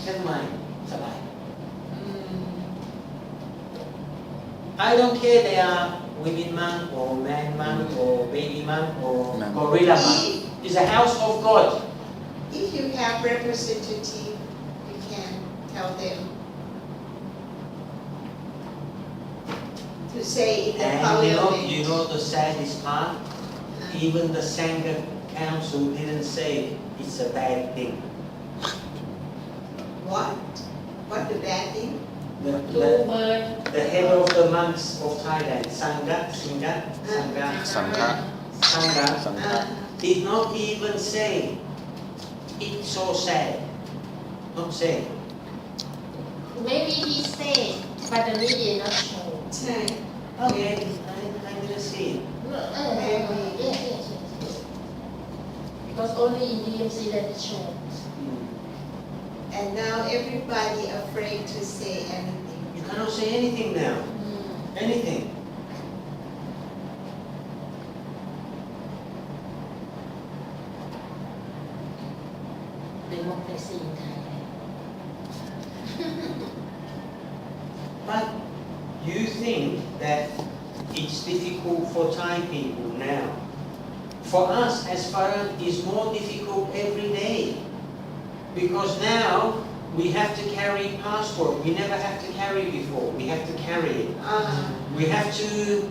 Never mind. Sabai. I don't care they are women monk or man monk or baby monk or Monk. gorilla monk. It's a house of God. If you have representative, you can tell them to say in the And parliament. you know the saddest part? Even the Sangha Council didn't say it's a bad thing. What? What the bad thing? The, To the, burn the head of the monks of Thailand, Sangha, Sangha. Uh, did not even say it's so sad. Not say. maybe he said, but the media not show. ใช่ Okay, I didn't see it. Yes. Because only in DMC that it shows. And now everybody afraid to say anything. You cannot say anything now. Anything. Democracy in Thailand. But you think that it's difficult for Thai people now. For us as Farad, it's more difficult every day. Because now we have to carry passport. We never have to carry before. We have to carry it. We have to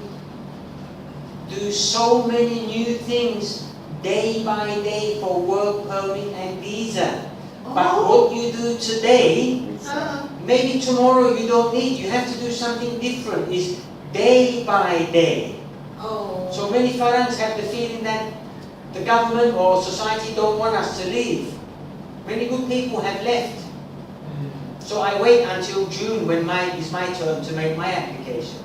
do so many new things day by day for work permit and visa. But what you do today, maybe tomorrow you don't need. You have to do something different. It's day by day. Oh. So many Farans have the feeling that the government or society don't want us to leave. Many good people have left. So I wait until June when it's my turn to make my application.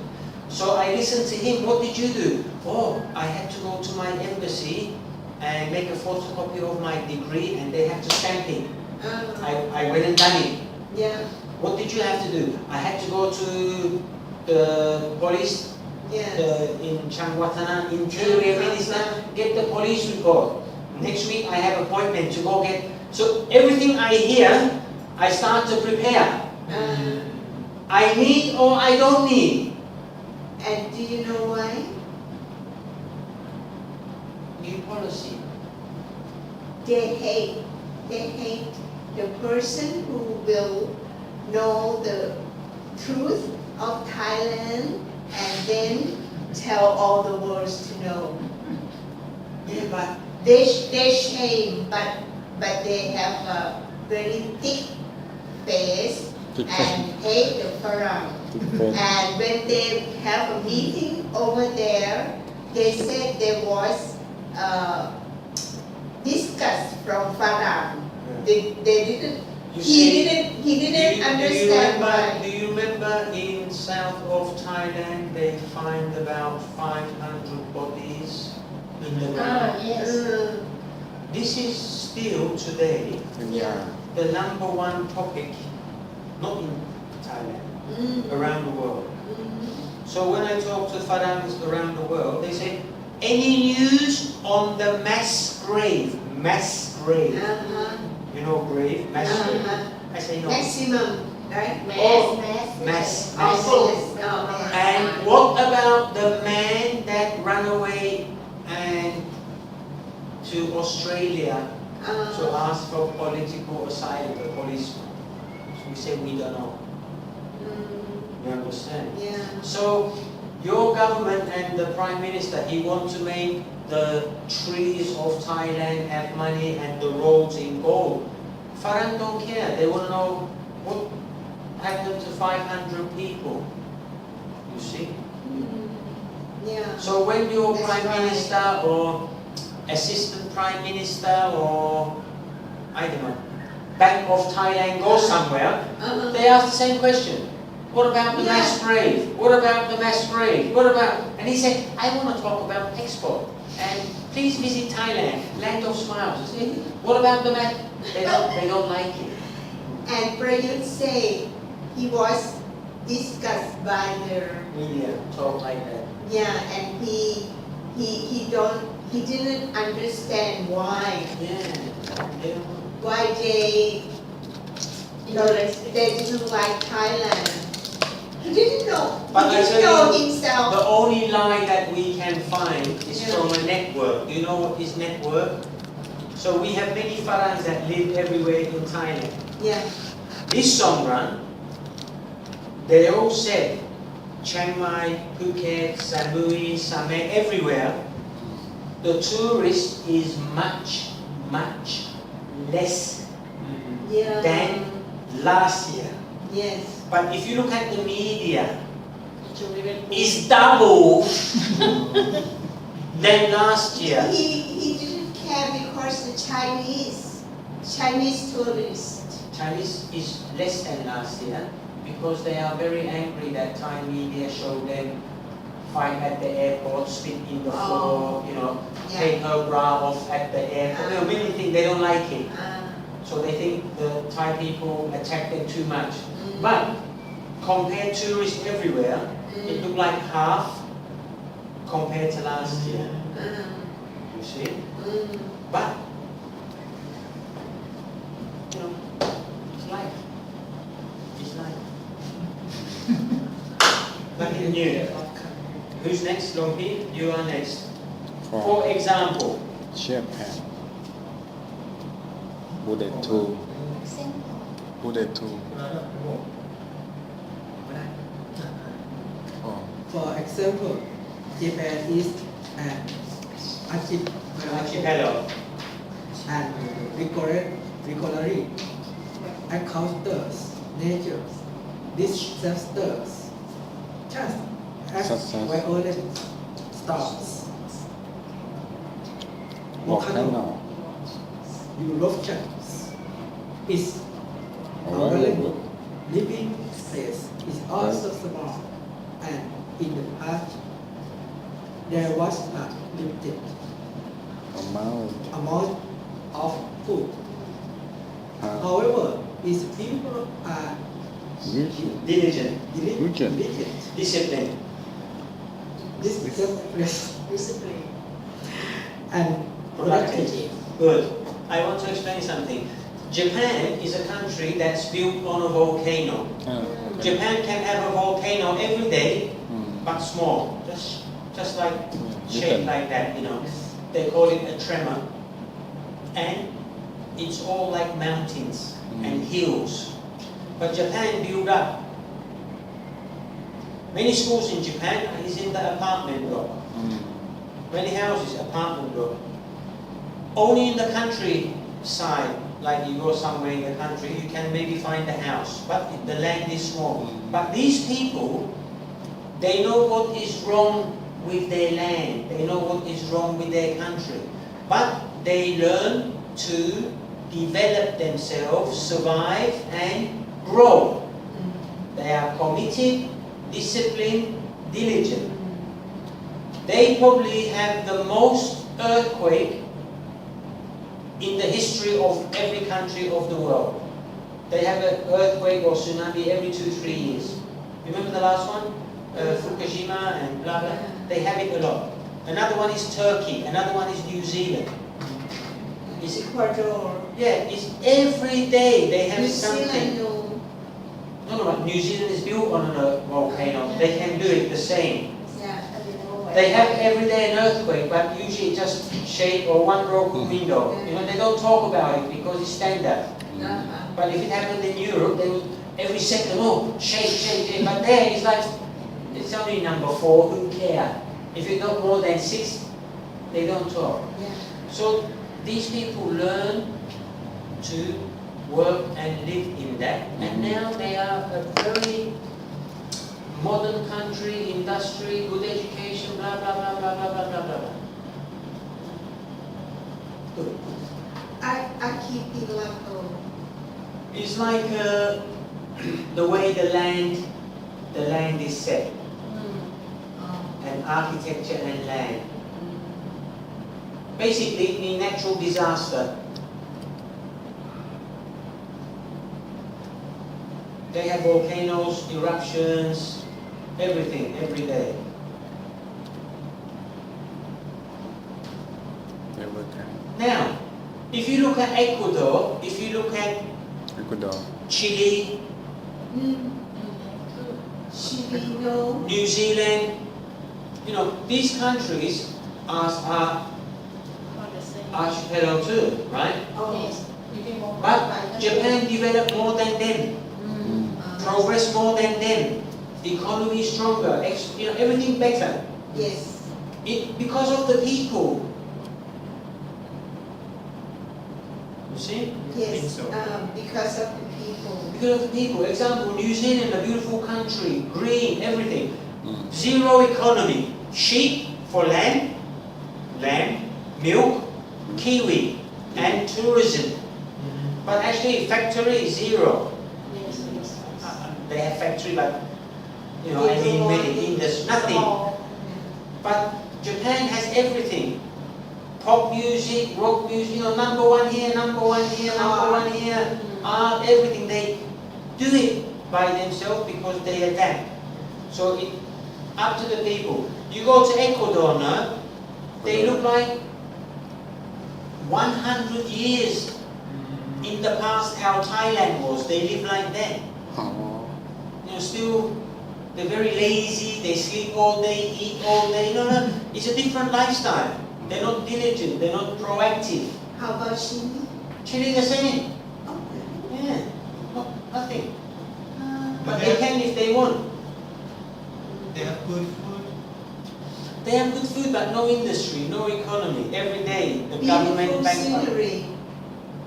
So I listen to him. What did you do? Oh, I had to go to my embassy and make a photocopy of my degree, and they have to stamp it. I went and done it. Yeah. What did you have to do? I had to go to the police Yeah. in Changwatana, Interior Minister, get the police report. Next week I have appointment to go get. So everything I hear, I start to prepare. I need or I don't need. And do you know why? New policy. They hate the person who will know the truth of Thailand and then tell all the world to know. Yeah, but They shame, but they have a very thick face and hate the Farang. And when they have a meeting over there, they said there was discuss from Farang. They didn't. you He see, didn't understand why. do you remember in south of Thailand they find about 500 bodies in the ground? Yes. This is still today เป็นยา the number one topic, not in Thailand, around the world. So when I talk to Farangs around the world, they say, any news on the mass grave, mass grave. Uh-huh. You know grave, mass grave. Uh-huh. I say no. Maximum, right? Oh, mass. mass. Oh, Mass. yes. Oh, yes. And what about the man that ran away and to Australia to ask for political asylum, the policeman? So we say we don't know. You understand? Yeah. So your government and the Prime Minister, he wants to make the trees of Thailand have money and the roads in gold. Farang don't care. They want to know what happened to 500 people. You see? Yeah. So when your That's Prime right. Minister or Assistant Prime Minister or, I don't know, Bank of Thailand goes somewhere, Uh-huh. they ask the same question. What about the Yeah. mass grave? What about the mass grave? What about... And he said, I want to talk about export. And please visit Thailand, land of smiles. You see? What about the mass... They don't like it. And Prayut say he was discussed by the Media talk like that. and he didn't understand why Yeah. they didn't like Thailand. He didn't know. But He I didn't tell know you, himself. The only lie that we can find is Yeah. from a network. Do you know what is network? So we have many Farangs that live everywhere in Thailand. Yeah. This Songkran, they all said, Chiang Mai, Phuket, Samui, Sameh, everywhere, the tourist is much, much less Yeah. than last year. Yes. But if you look at the media, It's it's double than last year. He didn't care because the Chinese tourists. Chinese is less than last year because they are very angry that Thai media show them fight at the airport, spit in the floor, Yeah. take her bra off at the airport. Many things, they don't like it. So they think the Thai people attack them too much. But compared tourists everywhere, it looked like half compared to last year. You see? But, it's life. It's life. Nothing new. Who's next, Longpi? You are next. For example, Japan bullet 2 bullet 2 oh. For example, Japan is an archipelago. and regularly encounters natural disasters such as Such as violent storms, volcano eruptions. Its available available living space is also small, and in the past there was a limited amount of food. However, its people are Diligent. diligent, Discipline. disciplined, and Productive. Good. I want to explain something. Japan is a country that's built on a volcano. Japan can have a volcano every day, but small, just like shaped like that, They call it a tremor. And it's all like mountains and hills. But Japan built up. Many schools in Japan is in the apartment block. Many houses, apartment block. Only in the countryside, like you go somewhere in the country, you can maybe find a house, but the land is small. But these people, they know what is wrong with their land, they know what is wrong with their country, but they learn to develop themselves, survive and grow. They are committed, disciplined, diligent. They probably have the most earthquake in the history of every country of the world. They have an earthquake or tsunami every 2-3 years. Remember the last one? Fukushima and blah blah. They have it a lot. Another one is Turkey. Another one is New Zealand. It's, Ecuador, yeah, it's every day they have New something. Zealand, no. No, but New Zealand is built on a volcano. They can do it the same. Yeah. They have every day an earthquake, but usually just shake or one broken window. You know, they don't talk about it because it's standard. Uh-huh. But if it happened in Europe, they would every second, oh, shake, shake, shake. But there it's like, it's only number 4, who care? If it's not more than 6, they don't talk. Yeah. So these people learn to work and live in that, and now they are a very modern country, industry, good education, blah blah blah blah blah blah blah blah. Good. Archipelago. It's like the way the land is set, and architecture and land. Basically, in natural disaster, they have volcanoes, eruptions, everything, every day. Now, if you look at Ecuador, if you look at Ecuador. Chile, Chile, no. New Zealand, you know, these countries are archipelago too, right? Oh. Yes. But Japan developed more than them, progressed more than them, economy stronger, you know, everything better. Yes. Because of the people. You see? Yes. think so. Because of the people. Because of the people. Example, New Zealand, a beautiful country, green, everything. Zero economy. Sheep for lamb, milk, kiwi, and tourism. But actually, factory is zero. Yes, yes. They have factory, but you know, I mean, many industry, nothing. Small. But Japan has everything. Pop music, rock music, you know, number one here, number one here, number one here, art, everything. They do it by themselves because they adapt. So it up to the people. You go to Ecuador now, they look like 100 years in the past how Thailand was. They live like that. Oh. You know, still, they're very lazy, they sleep all day, eat all day. No, it's a different lifestyle. They're not diligent, they're not proactive. How about Chile? Chile the same. Oh, Yeah, nothing. uh, But they can if they want. They have good food. They have good food, but no industry, no economy. Every day, the government beautiful bankrupt. scenery.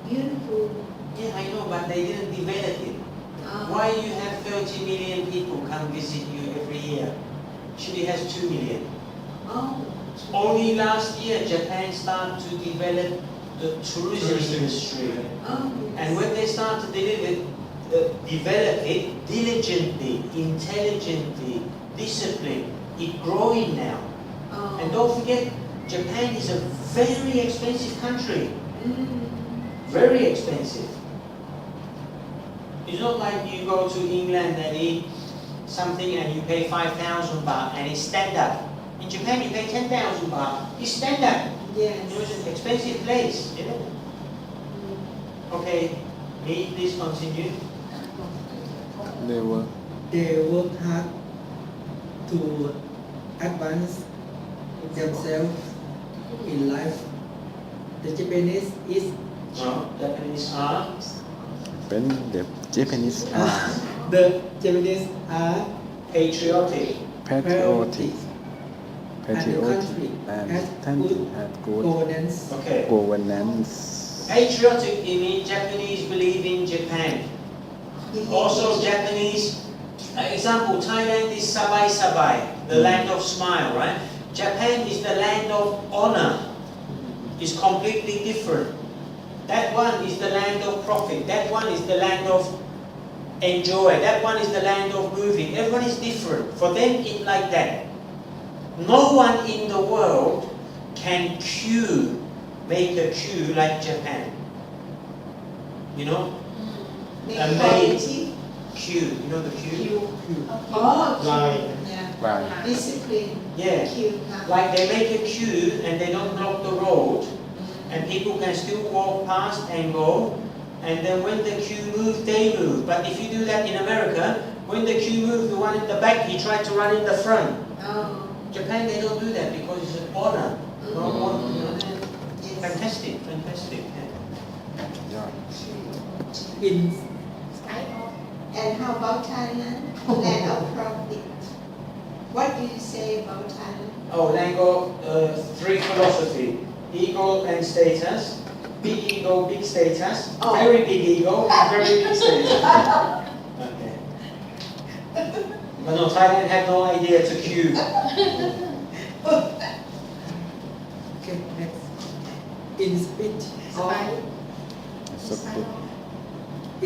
Beautiful. Yeah, I know, but they didn't develop it. Why you have 30 million people come visit you every year? Chile has 2 million. Oh. Only last year, Japan started to develop the tourism industry. Oh, And when they start to develop it diligently, intelligently, disciplined, it's growing now. Oh. And don't forget, Japan is a very expensive country. Very expensive. It's not like you go to England and eat something and you pay 5,000 baht and it's standard. In Japan you pay 10,000 baht. It's standard. Yes. You know, it's an expensive place, isn't it? Okay, me, please continue. They work. They work hard to advance themselves in life. The Japanese is No, Japanese are The Japanese the Japanese are patriotic. patriotic, and the country and has country has good governance. Okay. governance. Patriotic, it means Japanese believe in Japan. Also Japanese, example, Thailand is Sabai Sabai, the land of smile, right? Japan is the land of honor. It's completely different. That one is the land of profit. That one is the land of enjoy. That one is the land of moving. Everyone is different. For them, it's like that. No one in the world can make a queue like Japan. You know? Equality. Queue. You know the queue? Oh, Line. yeah. Right. Discipline. Yeah. Queue. Like they make a queue and they don't block the road and people can still walk past and go. And then when the queue moves, they move. But if you do that in America, when the queue moves, the one in the back, he tried to run in the front. Oh, Japan, they don't do that because it's an honor. No one, you know, yes. fantastic, fantastic. Yeah. ยอด In Sky off. And how about Thailand? Land of profit. What do you say about Thailand? Oh, Lango, three philosophy: ego and status. Big ego, big status. Oh. Very big ego, and very big status. Okay. But no, Thailand had no idea to queue. okay, next. In speech of Spy. สปุด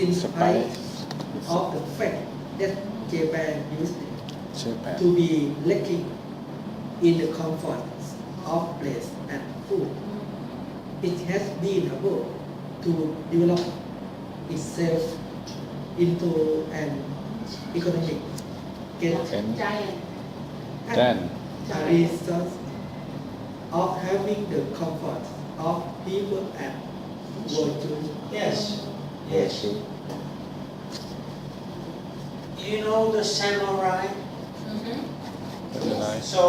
in สไป spite of the fact that Japan used ชื่อแปล to be lacking in the comforts of place and food, it has been able to develop itself into an economic get Giant. แดน a result of having the comfort of people and virtue. Yes, yes. You know the samurai? Mm-hmm. เป็นอะไร So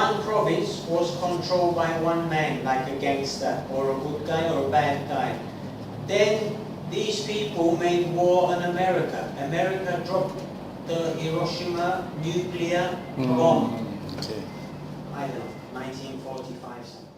one province was controlled by one man, like a gangster, or a good guy, or a bad guy. Then these people made war on America. America dropped the Hiroshima nuclear อืม bomb. โอเค I don't know, 1945 something.